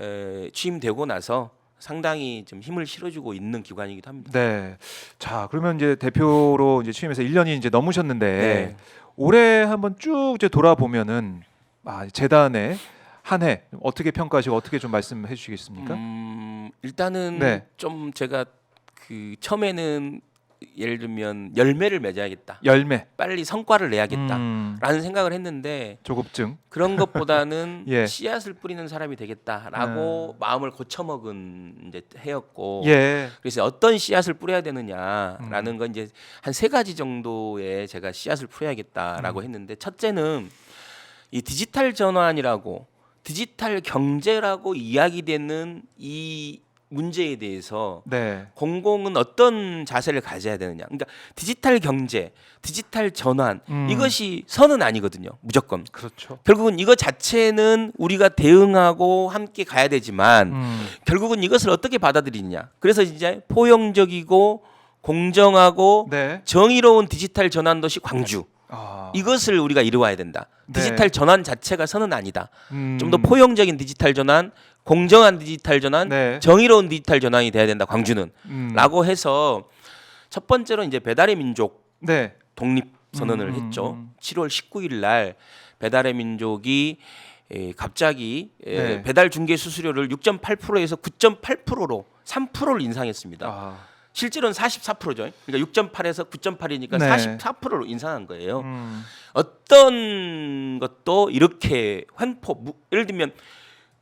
S2: 취임되고 나서 상당히 좀 힘을 실어주고 있는 기관이기도 합니다.
S1: 네. 자, 그러면 이제 대표로 이제 취임해서 1년이 이제 넘으셨는데
S2: 네.
S1: 올해 한번 쭉 이제 돌아보면은 재단의 한 해 어떻게 평가하시고 어떻게 좀 말씀해 주시겠습니까?
S2: 일단은
S1: 네.
S2: 좀 제가 그 처음에는 예를 들면 열매를 맺어야겠다.
S1: 열매.
S2: 빨리 성과를 내야겠다라는 생각을 했는데
S1: 조급증.
S2: 그런 것보다는
S1: 예.
S2: 씨앗을 뿌리는 사람이 되겠다라고 마음을 고쳐먹은 이제 해였고
S1: 예.
S2: 그래서 어떤 씨앗을 뿌려야 되느냐라는 건 이제 한 3가지 정도의 제가 씨앗을 뿌려야겠다라고 했는데 첫째는 이 디지털 전환이라고 디지털 경제라고 이야기되는 이 문제에 대해서
S1: 네.
S2: 공공은 어떤 자세를 가져야 되느냐. 그러니까 디지털 경제, 디지털 전환 이것이 선은 아니거든요. 무조건.
S1: 그렇죠.
S2: 결국은 이거 자체는 우리가 대응하고 함께 가야 되지만 결국은 이것을 어떻게 받아들이느냐. 그래서 이제 포용적이고 공정하고
S1: 네.
S2: 정의로운 디지털 전환 도시 광주. 이것을 우리가 이루어야 된다. 디지털
S1: 네.
S2: 전환 자체가 선은 아니다. 좀 더 포용적인 디지털 전환, 공정한 디지털 전환,
S1: 네.
S2: 정의로운 디지털 전환이 돼야 된다. 광주는. 라고 해서 첫 번째로 이제 배달의 민족
S1: 네.
S2: 독립 선언을 했죠. 7월 19일 날 배달의 민족이 갑자기
S1: 네.
S2: 배달 중개 수수료를 6.8%에서 9.8%로 3%를 인상했습니다. 실제로는 44%죠. 그러니까 6.8에서 9.8이니까
S1: 네.
S2: 44%로 인상한 거예요. 어떤 것도 이렇게 예를 들면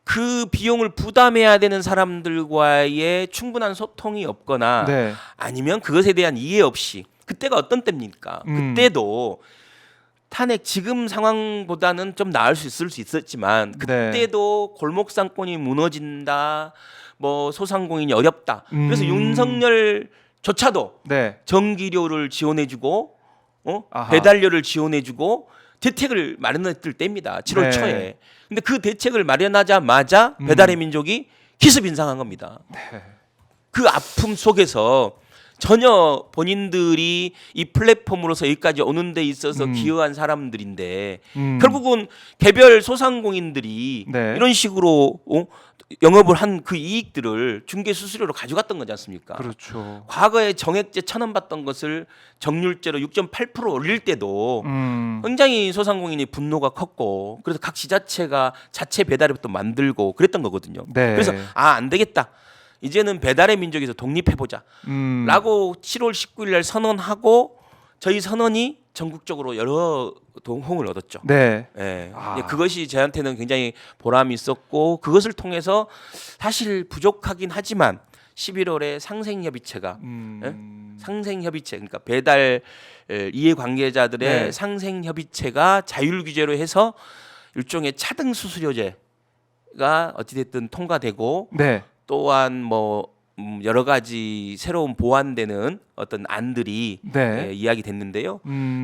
S2: 그 비용을 부담해야 되는 사람들과의 충분한 소통이 없거나
S1: 네.
S2: 아니면 그것에 대한 이해 없이 그때가 어떤 때입니까? 그때도 탄핵 지금 상황보다는 좀 나을 수 있을 수 있었지만 그때도 골목상권이 무너진다. 뭐 소상공인이 어렵다. 그래서 윤석열조차도
S1: 네.
S2: 전기료를 지원해주고
S1: 아하.
S2: 배달료를 지원해주고 대책을 마련했을 때입니다. 7월
S1: 네.
S2: 초에. 근데 그 대책을 마련하자마자 배달의 민족이 기습 인상한 겁니다.
S1: 네.
S2: 그 아픔 속에서 전혀 본인들이 이 플랫폼으로서 여기까지 오는 데 있어서 기여한 사람들인데 결국은 개별 소상공인들이
S1: 네.
S2: 이런 식으로 영업을 한 그 이익들을 중개 수수료로 가져갔던 거지 않습니까?
S1: 그렇죠.
S2: 과거에 정액제 1,000원 받던 것을 정률제로 6.8% 올릴 때도
S1: 음.
S2: 굉장히 소상공인이 분노가 컸고 그래서 각 지자체가 자체 배달앱도 만들고 그랬던 거거든요.
S1: 네.
S2: 그래서 안 되겠다. 이제는 배달의 민족에서 독립해보자 라고 7월 19일 날 선언하고 저희 선언이 전국적으로 여러 호응을 얻었죠.
S1: 네.
S2: 예. 그것이 저한테는 굉장히 보람이 있었고 그것을 통해서 사실 부족하긴 하지만 11월에 상생협의체가 상생협의체 그러니까 배달 이해관계자들의
S1: 네.
S2: 상생협의체가 자율규제로 해서 일종의 차등 수수료제가 어찌됐든 통과되고
S1: 네.
S2: 또한 뭐 여러 가지 새로운 보완되는 어떤 안들이
S1: 네.
S2: 이야기됐는데요.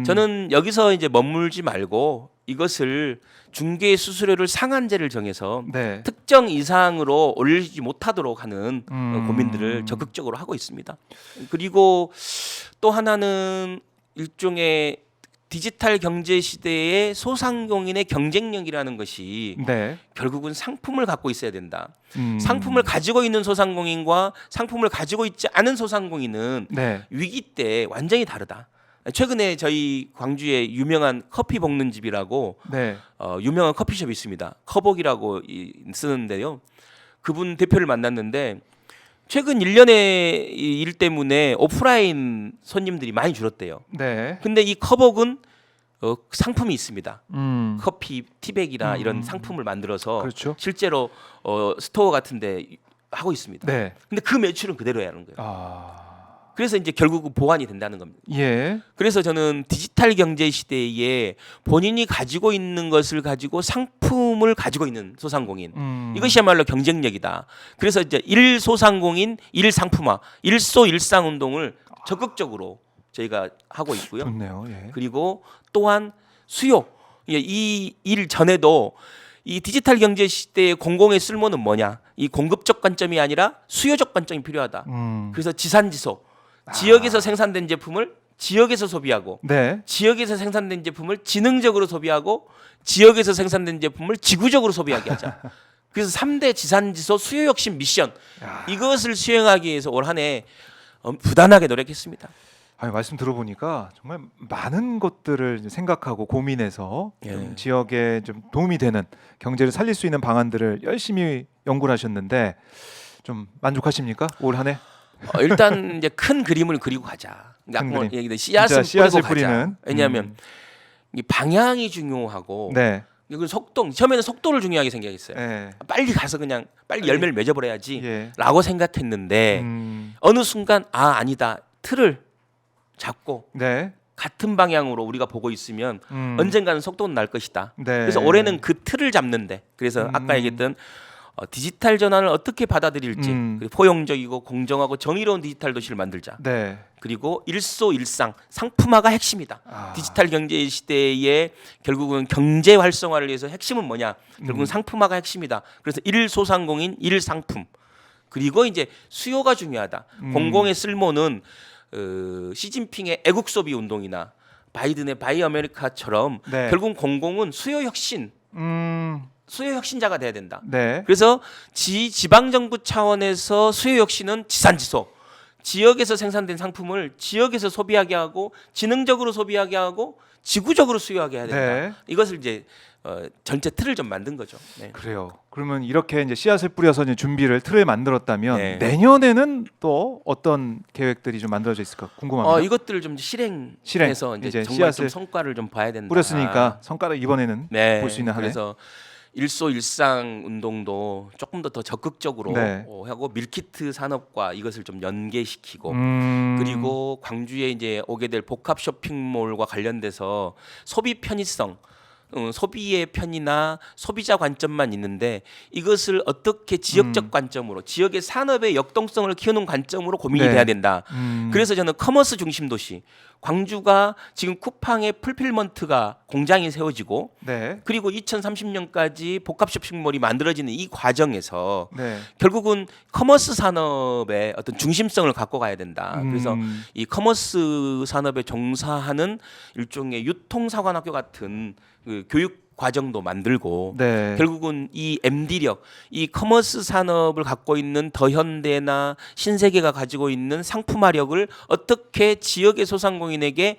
S2: 저는 여기서 이제 머물지 말고 이것을 중개 수수료를 상한제를 정해서
S1: 네.
S2: 특정 이상으로 올리지 못하도록 하는 고민들을 적극적으로 하고 있습니다. 그리고 또 하나는 일종의 디지털 경제 시대의 소상공인의 경쟁력이라는 것이
S1: 네.
S2: 결국은 상품을 갖고 있어야 된다. 상품을 가지고 있는 소상공인과 상품을 가지고 있지 않은 소상공인은
S1: 네.
S2: 위기 때 완전히 다르다. 최근에 저희 광주에 유명한 커피 볶는 집이라고
S1: 네.
S2: 유명한 커피숍이 있습니다. 커복이라고 쓰는데요. 그분 대표를 만났는데 최근 1년의 일 때문에 오프라인 손님들이 많이 줄었대요.
S1: 네.
S2: 근데 이 커복은 상품이 있습니다.
S1: 음.
S2: 커피 티백이나 이런 상품을 만들어서
S1: 그렇죠.
S2: 실제로 스토어 같은데 하고 있습니다.
S1: 네.
S2: 근데 그 매출은 그대로 해야 하는 거예요. 그래서 이제 결국은 보완이 된다는 겁니다.
S1: 예.
S2: 그래서 저는 디지털 경제 시대에 본인이 가지고 있는 것을 가지고 상품을 가지고 있는 소상공인 이것이야말로 경쟁력이다. 그래서 이제 일소상공인 일상품화, 일소일상 운동을 적극적으로 저희가 하고 있고요.
S1: 좋네요. 예.
S2: 그리고 또한 수요. 이 일 전에도 이 디지털 경제 시대의 공공의 쓸모는 뭐냐? 이 공급적 관점이 아니라 수요적 관점이 필요하다. 그래서 지산지소. 지역에서 생산된 제품을 지역에서 소비하고
S1: 네.
S2: 지역에서 생산된 제품을 지능적으로 소비하고 지역에서 생산된 제품을 지구적으로 소비하게 하자. 그래서 3대 지산지소 수요혁신 미션 이것을 수행하기 위해서 올 한 해 부단하게 노력했습니다.
S1: 아니, 말씀 들어보니까 정말 많은 것들을 이제 생각하고 고민해서 좀 지역에 좀 도움이 되는 경제를 살릴 수 있는 방안들을 열심히 연구를 하셨는데 좀 만족하십니까? 올 한 해?
S2: 일단 이제 큰 그림을 그리고 가자.
S1: 큰 그림.
S2: 얘기들 씨앗을
S1: 씨앗을
S2: 뿌리고
S1: 뿌리는.
S2: 가자. 왜냐하면 이 방향이 중요하고
S1: 네.
S2: 그리고 속도. 처음에는 속도를 중요하게 생각했어요.
S1: 예.
S2: 빨리 가서 그냥 빨리 열매를 맺어버려야지라고
S1: 예.
S2: 생각했는데 어느 순간 아니다. 틀을 잡고
S1: 네.
S2: 같은 방향으로 우리가 보고 있으면 언젠가는 속도는 날 것이다.
S1: 네.
S2: 그래서 올해는 그 틀을 잡는데 그래서 아까 얘기했던 디지털 전환을 어떻게 받아들일지 그리고 포용적이고 공정하고 정의로운 디지털 도시를 만들자.
S1: 네.
S2: 그리고 일소일상 상품화가 핵심이다. 디지털 경제 시대에 결국은 경제 활성화를 위해서 핵심은 뭐냐? 결국은 상품화가 핵심이다. 그래서 일소상공인 일상품. 그리고 이제 수요가 중요하다. 공공의 쓸모는 시진핑의 애국 소비 운동이나 바이든의 바이 아메리카처럼
S1: 네.
S2: 결국 공공은 수요 혁신, 수요 혁신자가 돼야 된다.
S1: 네.
S2: 그래서 지방 정부 차원에서 수요 혁신은 지산지소, 지역에서 생산된 상품을 지역에서 소비하게 하고 지능적으로 소비하게 하고 지구적으로 수요하게 해야 된다.
S1: 네.
S2: 이것을 이제 전체 틀을 좀 만든 거죠. 네.
S1: 그래요. 그러면 이렇게 이제 씨앗을 뿌려서 이제 준비를 틀을 만들었다면
S2: 네.
S1: 내년에는 또 어떤 계획들이 좀 만들어져 있을까 궁금합니다.
S2: 이것들을 좀 실행해서 이제 정말 좀 성과를 좀 봐야 된다.
S1: 뿌렸으니까 성과를 이번에는
S2: 네.
S1: 볼 수 있는 한 해.
S2: 그래서 일소일상 운동도 조금 더 적극적으로
S1: 네.
S2: 하고 밀키트 산업과 이것을 좀 연계시키고 그리고 광주에 이제 오게 될 복합 쇼핑몰과 관련돼서 소비 편의성 소비의 편이나 소비자 관점만 있는데 이것을 어떻게 지역적 관점으로 지역의 산업의 역동성을 키우는 관점으로 고민이
S1: 네.
S2: 돼야 된다. 그래서 저는 커머스 중심 도시 광주가 지금 쿠팡의 풀필먼트가 공장이 세워지고
S1: 네.
S2: 그리고 2030년까지 복합 쇼핑몰이 만들어지는 이 과정에서
S1: 네.
S2: 결국은 커머스 산업의 어떤 중심성을 갖고 가야 된다. 그래서 이 커머스 산업에 종사하는 일종의 유통사관학교 같은 그 교육 과정도 만들고
S1: 네.
S2: 결국은 이 MD력, 이 커머스 산업을 갖고 있는 더현대나 신세계가 가지고 있는 상품화력을 어떻게 지역의 소상공인에게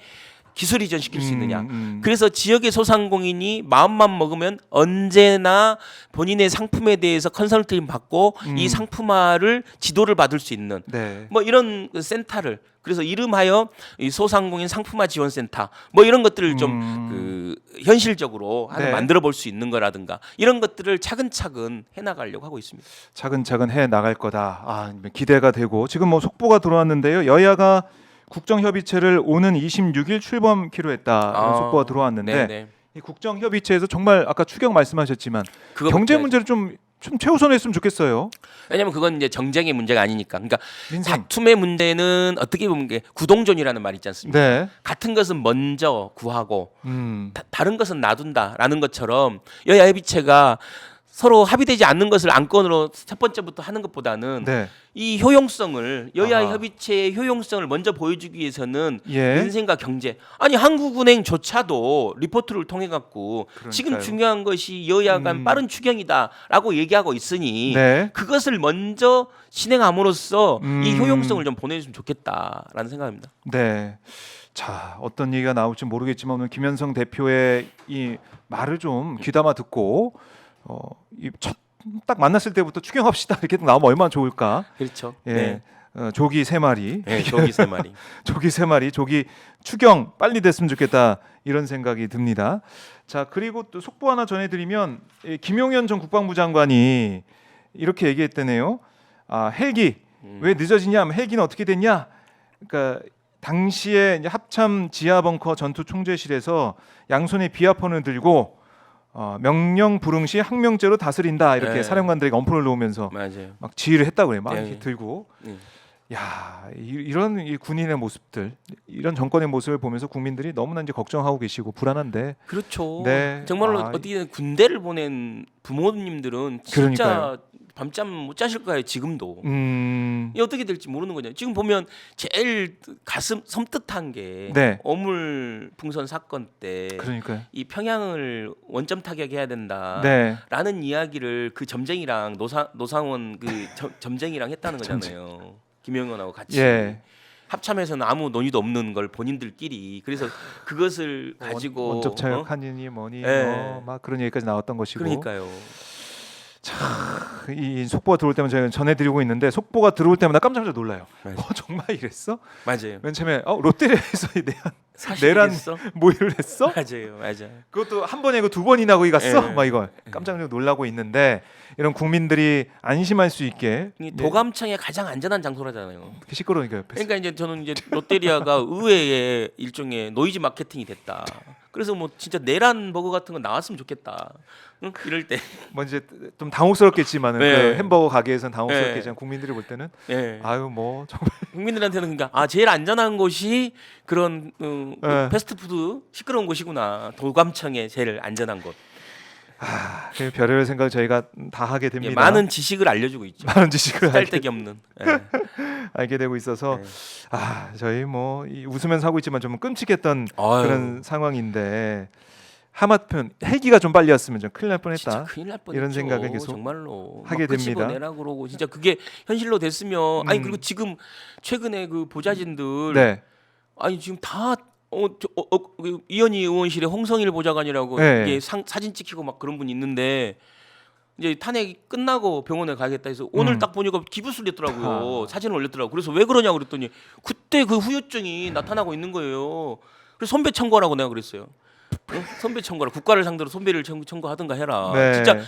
S2: 기술 이전시킬 수 있느냐. 그래서 지역의 소상공인이 마음만 먹으면 언제나 본인의 상품에 대해서 컨설팅 받고 이 상품화를 지도를 받을 수 있는
S1: 네.
S2: 뭐 이런 센터를 그래서 이름하여 이 소상공인 상품화 지원센터 뭐 이런 것들을 좀 그 현실적으로 하나
S1: 네.
S2: 만들어 볼 수 있는 거라든가 이런 것들을 차근차근 해나가려고 하고 있습니다.
S1: 차근차근 해 나갈 거다. 기대가 되고 지금 뭐 속보가 들어왔는데요. 여야가 국정협의체를 오는 26일 출범키로 했다. 이런 속보가 들어왔는데
S2: 네네.
S1: 이 국정협의체에서 정말 아까 추경 말씀하셨지만
S2: 그거
S1: 경제
S2: 해야죠.
S1: 문제를 좀 최우선했으면 좋겠어요.
S2: 왜냐하면 그건 이제 정쟁의 문제가 아니니까. 그러니까
S1: 민생.
S2: 다툼의 문제는 어떻게 보면 게 구동존이라는 말이 있지 않습니까?
S1: 네.
S2: 같은 것은 먼저 구하고
S1: 음.
S2: 다른 것은 놔둔다라는 것처럼 여야 협의체가 서로 합의되지 않는 것을 안건으로 첫 번째부터 하는 것보다는
S1: 네.
S2: 이 효용성을 여야
S1: 아하.
S2: 협의체의 효용성을 먼저 보여주기 위해서는
S1: 예.
S2: 민생과 경제 아니 한국은행조차도 리포트를 통해 갖고
S1: 그러니까요.
S2: 지금 중요한 것이 여야 간 빠른 추경이다라고 얘기하고 있으니
S1: 네.
S2: 그것을 먼저 진행함으로써 이
S1: 음.
S2: 효용성을 좀 보내주면 좋겠다라는 생각입니다.
S1: 네. 자, 어떤 얘기가 나올지 모르겠지만 오늘 김현성 대표의 이 말을 좀 귀담아 듣고 이 첫 딱 만났을 때부터 추경합시다 이렇게 나오면 얼마나 좋을까.
S2: 그렇죠.
S1: 예.
S2: 네.
S1: 조기 세 마리.
S2: 네, 조기 세 마리.
S1: 조기 세 마리. 조기 추경 빨리 됐으면 좋겠다 이런 생각이 듭니다. 자, 그리고 또 속보 하나 전해드리면 김용현 전 국방부 장관이 이렇게 얘기했다네요. 헬기 왜 늦어지냐? 헬기는 어떻게 됐냐? 그러니까 당시에 이제 합참 지하 벙커 전투 총재실에서 양손에 비아폰을 들고 명령 불응 시 항명죄로 다스린다 이렇게
S2: 네.
S1: 사령관들에게 엄포를 놓으면서
S2: 맞아요.
S1: 막 지휘를 했다고 그래요. 막
S2: 네.
S1: 이렇게 들고.
S2: 네.
S1: 야, 이런 이 군인의 모습들, 이런 정권의 모습을 보면서 국민들이 너무나 이제 걱정하고 계시고 불안한데.
S2: 그렇죠.
S1: 네.
S2: 정말로
S1: 아,
S2: 어떻게 군대를 보낸 부모님들은 진짜
S1: 그러니까요.
S2: 밤잠 못 자실 거예요. 지금도.
S1: 음.
S2: 이 어떻게 될지 모르는 거죠. 지금 보면 제일 가슴 섬뜩한 게
S1: 네.
S2: 어물 풍선 사건 때 이
S1: 그러니까요.
S2: 평양을 원점 타격해야 된다라는
S1: 네.
S2: 이야기를 그 점쟁이랑 노상원 그 점쟁이랑 했다는 거잖아요. 김영현하고 같이.
S1: 예.
S2: 합참에서는 아무 논의도 없는 걸 본인들끼리 그래서 그것을 가지고
S1: 원적 차역하느니 뭐니
S2: 예.
S1: 막 그런 얘기까지 나왔던 것이고.
S2: 그러니까요.
S1: 이 속보가 들어올 때마다 저희가 전해드리고 있는데 속보가 들어올 때마다 깜짝 놀라요.
S2: 맞아요.
S1: 정말 이랬어?
S2: 맞아요.
S1: 맨 처음에 롯데리아에서 내란
S2: 사실이겠어?
S1: 모의를 했어?
S2: 맞아요.
S1: 그것도 한 번이 아니고 두 번이나 거기 갔어?
S2: 예.
S1: 막 이거 깜짝 놀라고 있는데 이런 국민들이 안심할 수 있게
S2: 이 도감청의 가장 안전한 장소라잖아요.
S1: 시끄러우니까 옆에서.
S2: 그러니까 이제 저는 이제 롯데리아가 의회의 일종의 노이즈 마케팅이 됐다. 그래서 뭐 진짜 내란 버거 같은 거 나왔으면 좋겠다. 응? 이럴 때.
S1: 뭐 이제 좀 당혹스럽겠지만은
S2: 네.
S1: 그 햄버거 가게에서는 당혹스럽겠지만
S2: 네.
S1: 국민들이 볼 때는
S2: 예.
S1: 아유 뭐 정말
S2: 국민들한테는 그러니까 제일 안전한 곳이 그런
S1: 네.
S2: 패스트푸드 시끄러운 곳이구나. 도감청의 제일 안전한 곳.
S1: 그 별의별 생각 저희가 다 하게
S2: 예,
S1: 됩니다.
S2: 많은 지식을 알려주고 있죠.
S1: 많은 지식을
S2: 쓸데기 없는. 예.
S1: 알게 되고 있어서
S2: 네.
S1: 저희 뭐 웃으면서 하고 있지만 좀 끔찍했던
S2: 아유.
S1: 그런 상황인데 하마터면 헬기가 좀 빨리 왔으면 좀 큰일 날
S2: 진짜
S1: 뻔했다.
S2: 큰일 날 뻔했죠.
S1: 이런 생각을 계속
S2: 정말로
S1: 하게
S2: 막
S1: 됩니다.
S2: 끄집어내라 그러고 진짜 그게 현실로 됐으면 아니 그리고 지금 최근에 그 보좌진들
S1: 네.
S2: 아니 지금 다 이현희 의원실에 홍성일 보좌관이라고
S1: 네.
S2: 이게 사진 찍히고 막 그런 분 있는데 이제 탄핵이 끝나고 병원에 가겠다 해서 오늘 딱 보니까 기부스를 냈더라고요. 사진을 올렸더라고. 그래서 왜 그러냐고 그랬더니 그때 그 후유증이 나타나고 있는 거예요. 그래서 손배 청구하라고 내가 그랬어요. 응? 손배 청구하라. 국가를 상대로 손배를 청구하든가 해라.
S1: 네.
S2: 진짜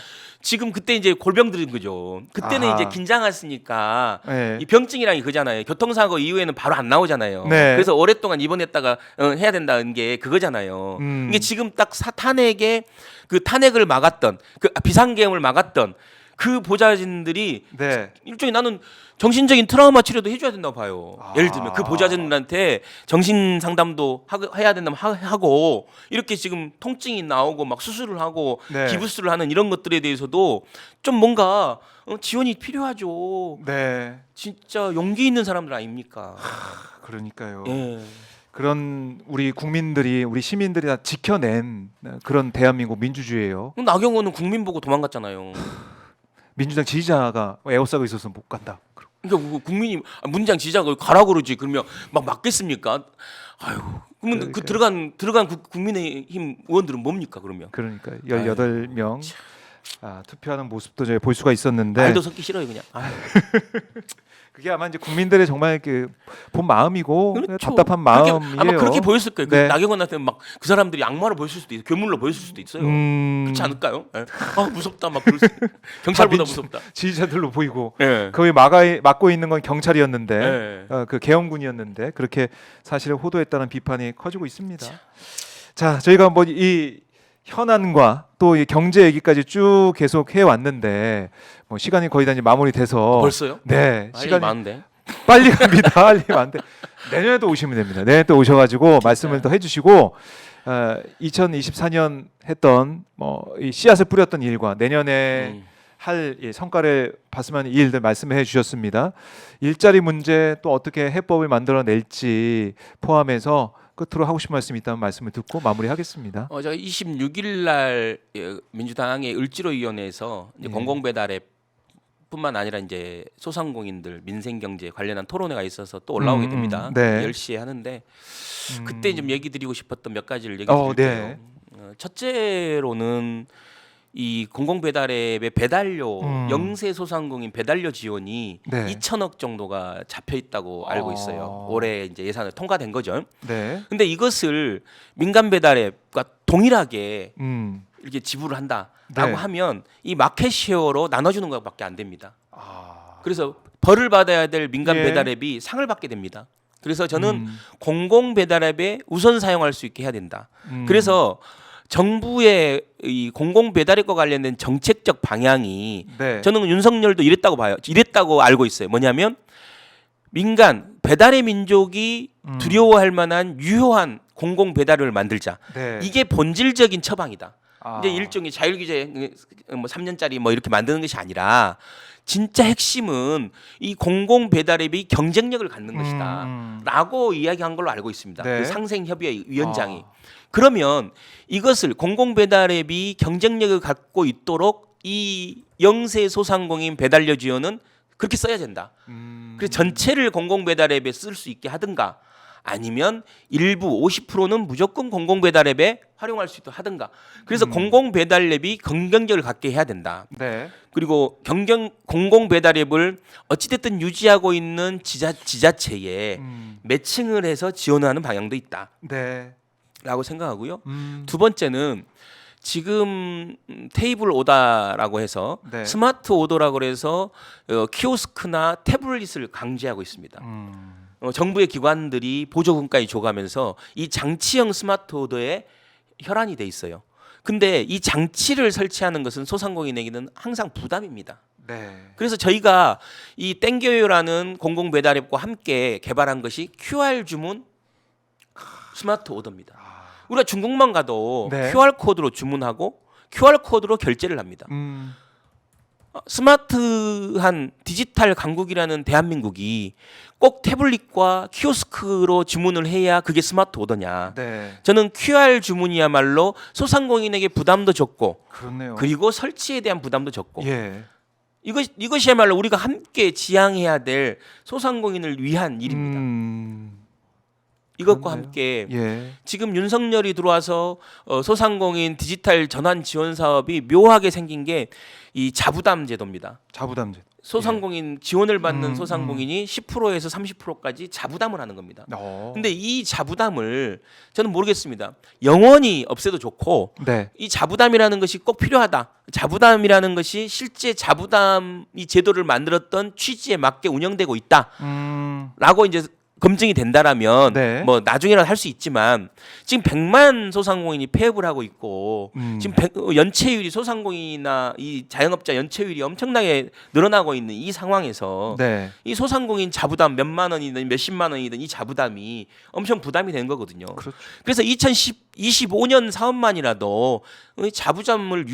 S2: 지금 그때 이제 골병 들은 거죠. 그때는
S1: 아하.
S2: 이제 긴장했으니까
S1: 네.
S2: 이 병증이랑 그거잖아요. 교통사고 이후에는 바로 안 나오잖아요.
S1: 네.
S2: 그래서 오랫동안 입원했다가 해야 된다는 게 그거잖아요. 이게 지금 딱 탄핵에 그 탄핵을 막았던 그 비상계엄을 막았던 그 보좌진들이
S1: 네.
S2: 일종의 나는 정신적인 트라우마 치료도 해줘야 된다고 봐요.
S1: 아.
S2: 예를 들면 그 보좌진들한테 정신 상담도 해야 된다면 하고 이렇게 지금 통증이 나오고 막 수술을 하고
S1: 네.
S2: 기부스를 하는 이런 것들에 대해서도 좀 뭔가 지원이 필요하죠.
S1: 네.
S2: 진짜 용기 있는 사람들 아닙니까?
S1: 그러니까요.
S2: 예.
S1: 그런 우리 국민들이 우리 시민들이 다 지켜낸 그런 대한민국 민주주의예요.
S2: 나경원은 국민 보고 도망갔잖아요.
S1: 민주당 지지자가 에워싸고 있어서 못 간다.
S2: 그러니까 국민이 문장 지지자가 가라고 그러지 그러면 막 맞겠습니까? 아유 그러면 그 들어간 국민의힘 의원들은 뭡니까 그러면?
S1: 그러니까 18명 투표하는 모습도 저희 볼 수가 있었는데
S2: 말도 섞기 싫어요 그냥. 아유.
S1: 그게 아마 이제 국민들의 정말 그 본 마음이고
S2: 그렇죠.
S1: 답답한 마음이에요.
S2: 아마 그렇게 보였을 거예요.
S1: 네.
S2: 그 나경원한테는 막 그 사람들이 악마로 보였을 수도 있어요. 괴물로 보였을 수도 있어요. 그렇지 않을까요? 예. 무섭다 막 그럴 수 경찰보다 무섭다.
S1: 지지자들로 보이고
S2: 예.
S1: 거의 막고 있는 건 경찰이었는데
S2: 예.
S1: 그 계엄군이었는데 그렇게 사실을 호도했다는 비판이 커지고 있습니다. 자, 저희가 뭐 이 현안과 또 이 경제 얘기까지 쭉 계속 해 왔는데 뭐 시간이 거의 다 이제 마무리돼서
S2: 벌써요?
S1: 네,
S2: 시간이
S1: 시간이
S2: 많은데.
S1: 빨리 갑니다. 빨리 안 돼. 내년에도 오시면 됩니다. 내년에 또 오셔가지고 말씀을 더 해주시고 2024년 했던 이 씨앗을 뿌렸던 일과 내년에 할 성과를 봤으면 이 일들 말씀해 주셨습니다. 일자리 문제 또 어떻게 해법을 만들어낼지 포함해서 끝으로 하고 싶은 말씀이 있다면 말씀을 듣고 마무리하겠습니다.
S2: 제가 26일 날 민주당의 을지로위원회에서 이제 공공배달앱 뿐만 아니라 이제 소상공인들 민생경제 관련한 토론회가 있어서 또 올라오게 됩니다.
S1: 네.
S2: 10시에 하는데 그때 좀 얘기 드리고 싶었던 몇 가지를 얘기 드릴게요.
S1: 네.
S2: 첫째로는 이 공공배달앱의 배달료 영세 소상공인 배달료 지원이
S1: 네.
S2: 2천억 정도가 잡혀 있다고 알고 있어요. 올해 이제 예산을 통과된 거죠.
S1: 네.
S2: 근데 이것을 민간 배달앱과 동일하게 이렇게 지불을 한다라고
S1: 네.
S2: 하면 이 마켓쉐어로 나눠주는 것밖에 안 됩니다. 그래서 벌을 받아야 될 민간
S1: 예.
S2: 배달앱이 상을 받게 됩니다. 그래서 저는 공공 배달앱에 우선 사용할 수 있게 해야 된다. 그래서 정부의 이 공공 배달앱과 관련된 정책적 방향이
S1: 네.
S2: 저는 윤석열도 이랬다고 봐요. 이랬다고 알고 있어요. 뭐냐면 민간 배달의 민족이 두려워할 만한 유효한 공공 배달을 만들자.
S1: 네.
S2: 이게 본질적인 처방이다.
S1: 아.
S2: 이제 일종의 자율규제 뭐 3년짜리 뭐 이렇게 만드는 것이 아니라 진짜 핵심은 이 공공 배달앱이 경쟁력을 갖는 것이다라고 이야기한 걸로 알고 있습니다.
S1: 네.
S2: 그 상생협의회 위원장이. 그러면 이것을 공공 배달앱이 경쟁력을 갖고 있도록 이 영세 소상공인 배달료 지원은 그렇게 써야 된다. 그래서 전체를 공공 배달앱에 쓸 수 있게 하든가 아니면 일부 50%는 무조건 공공 배달앱에 활용할 수 있도록 하든가. 그래서 공공 배달앱이 경쟁력을 갖게 해야 된다.
S1: 네.
S2: 그리고 공공 배달앱을 어찌됐든 유지하고 있는 지자체에 매칭을 해서 지원하는 방향도 있다라고
S1: 네.
S2: 생각하고요. 두 번째는 지금 테이블 오다라고 해서
S1: 네.
S2: 스마트 오더라고 해서 키오스크나 태블릿을 강제하고 있습니다. 정부의 기관들이 보조금까지 줘가면서 이 장치형 스마트 오더에 혈안이 돼 있어요. 근데 이 장치를 설치하는 것은 소상공인에게는 항상 부담입니다.
S1: 네.
S2: 그래서 저희가 이 땡겨요라는 공공 배달앱과 함께 개발한 것이 QR 주문 스마트 오더입니다. 우리가 중국만 가도
S1: 네.
S2: QR 코드로 주문하고 QR 코드로 결제를 합니다. 스마트한 디지털 강국이라는 대한민국이 꼭 태블릿과 키오스크로 주문을 해야 그게 스마트 오더냐.
S1: 네.
S2: 저는 QR 주문이야말로 소상공인에게 부담도 적고
S1: 그렇네요.
S2: 그리고 설치에 대한 부담도 적고
S1: 예.
S2: 이것이야말로 우리가 함께 지향해야 될 소상공인을 위한 일입니다. 이것과
S1: 그렇네요.
S2: 함께
S1: 예.
S2: 지금 윤석열이 들어와서 소상공인 디지털 전환 지원 사업이 묘하게 생긴 게 이 자부담 제도입니다.
S1: 자부담제.
S2: 소상공인 지원을 받는 소상공인이 10%에서 30%까지 자부담을 하는 겁니다. 근데 이 자부담을 저는 모르겠습니다. 영원히 없애도 좋고
S1: 네.
S2: 이 자부담이라는 것이 꼭 필요하다. 자부담이라는 것이 실제 자부담 이 제도를 만들었던 취지에 맞게 운영되고 있다라고 이제 검증이 된다라면
S1: 네.
S2: 뭐 나중에라도 할 수 있지만 지금 100만 소상공인이 폐업을 하고 있고 지금 연체율이 소상공인이나 이 자영업자 연체율이 엄청나게 늘어나고 있는 이 상황에서
S1: 네.
S2: 이 소상공인 자부담 몇만 원이든 몇십만 원이든 이 자부담이 엄청 부담이 되는 거거든요.
S1: 그렇죠.
S2: 그래서 2025년 사업만이라도 자부담을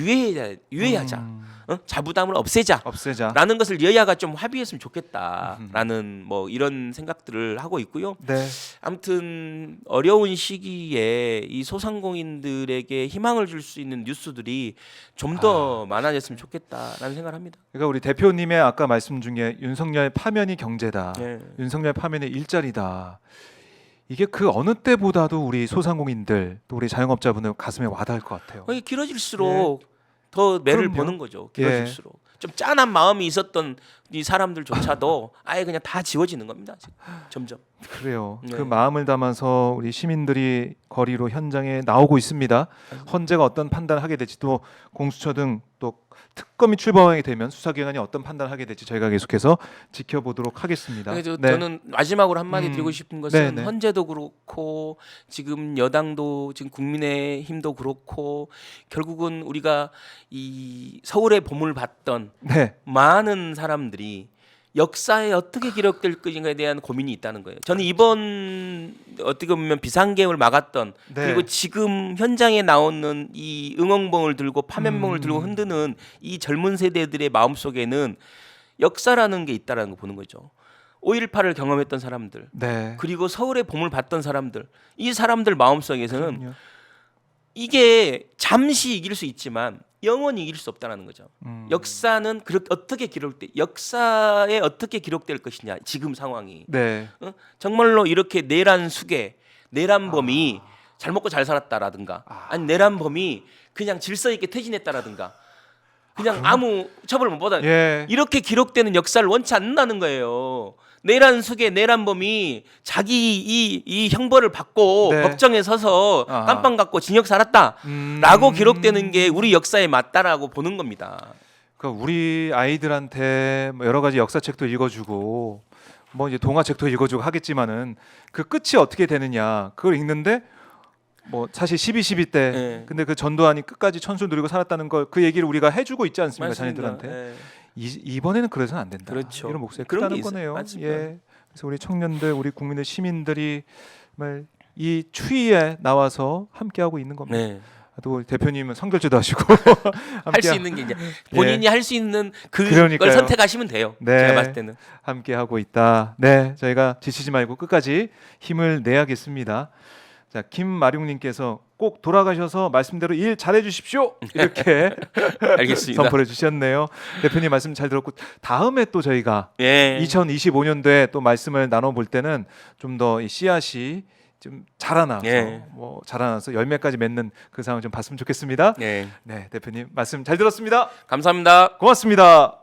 S2: 유예하자. 자부담을 없애자라는 것을 여야가 좀 합의했으면 좋겠다라는 뭐 이런 생각들을 하고 있고요.
S1: 네.
S2: 아무튼 어려운 시기에 이 소상공인들에게 희망을 줄 수 있는 뉴스들이 좀 더 많아졌으면 좋겠다라는 생각을 합니다.
S1: 그러니까 우리 대표님의 아까 말씀 중에 윤석열 파면이 경제다.
S2: 네.
S1: 윤석열 파면이 일자리다. 이게 그 어느 때보다도 우리 소상공인들 또 우리 자영업자분들 가슴에 와닿을 것 같아요.
S2: 이게 길어질수록 더 매를
S1: 그럼요.
S2: 보는 거죠. 길어질수록 좀 짠한 마음이 있었던 이 사람들조차도 아예 그냥 다 지워지는 겁니다. 지금. 점점.
S1: 그래요.
S2: 네.
S1: 그 마음을 담아서 우리 시민들이 거리로 현장에 나오고 있습니다. 헌재가 어떤 판단을 하게 될지 또 공수처 등 또 특검이 출범하게 되면 수사기관이 어떤 판단을 하게 될지 저희가 계속해서 지켜보도록 하겠습니다.
S2: 그래서
S1: 네.
S2: 저는 마지막으로 한마디 드리고 싶은 것은
S1: 네.
S2: 헌재도 그렇고 지금 여당도 지금 국민의힘도 그렇고 결국은 우리가 이 서울의 봄을 봤던
S1: 네.
S2: 많은 사람들이 역사에 어떻게 기록될 것인가에 대한 고민이 있다는 거예요. 저는 이번 어떻게 보면 비상계엄을 막았던
S1: 네.
S2: 그리고 지금 현장에 나오는 이 응원봉을 들고 파면봉을 들고 흔드는 이 젊은 세대들의 마음속에는 역사라는 게 있다라는 걸 보는 거죠. 5.18을 경험했던 사람들
S1: 네.
S2: 그리고 서울의 봄을 봤던 사람들 이 사람들 마음속에서는
S1: 그럼요.
S2: 이게 잠시 이길 수 있지만 영원히 이길 수 없다는 거죠. 역사는 어떻게 역사에 어떻게 기록될 것이냐 지금 상황이
S1: 네.
S2: 정말로 이렇게 내란 수괴 내란범이 잘 먹고 잘 살았다라든가 아니 내란범이 그냥 질서 있게 퇴진했다라든가 그냥 아무 처벌을 못 받아
S1: 예.
S2: 이렇게 기록되는 역사를 원치 않는다는 거예요. 내란 수괴 내란범이 자기 이 형벌을 받고
S1: 네.
S2: 법정에 서서 깜빵 갖고 징역 살았다라고 기록되는 게 우리 역사에 맞다라고 보는 겁니다.
S1: 그러니까 우리 아이들한테 뭐 여러 가지 역사책도 읽어주고 뭐 이제 동화책도 읽어주고 하겠지만은 그 끝이 어떻게 되느냐 그걸 읽는데 뭐 사실 12.12 때
S2: 네.
S1: 근데 그 전두환이 끝까지 천수 누리고 살았다는 걸 그 얘기를 우리가 해주고 있지 않습니까?
S2: 맞습니다.
S1: 자녀들한테
S2: 예.
S1: 이번에는 그래서는 안 된다.
S2: 그렇죠.
S1: 이런 목소리
S2: 그런
S1: 크다는
S2: 게 있어요.
S1: 거네요.
S2: 맞습니다.
S1: 예. 그래서 우리 청년들, 우리 국민들, 시민들이 정말 이 추위에 나와서 함께하고 있는 겁니다.
S2: 네.
S1: 또 우리 대표님은 선결제도 하시고
S2: 할 수 있는 게 이제 본인이 할 수 있는 그걸
S1: 그러니까요.
S2: 선택하시면 돼요.
S1: 네.
S2: 제가 봤을 때는.
S1: 함께 하고 있다. 네, 저희가 지치지 말고 끝까지 힘을 내야겠습니다. 자, 김마룡님께서 꼭 돌아가셔서 말씀대로 일 잘해 주십시오. 이렇게
S2: 알겠습니다.
S1: 선포해 주셨네요. 대표님 말씀 잘 들었고 다음에 또 저희가
S2: 예.
S1: 2025년도에 또 말씀을 나눠볼 때는 좀 더 이 씨앗이 좀 자라나서
S2: 예.
S1: 뭐 자라나서 열매까지 맺는 그 상황 좀 봤으면 좋겠습니다.
S2: 예.
S1: 네, 대표님 말씀 잘 들었습니다.
S2: 감사합니다.
S1: 고맙습니다.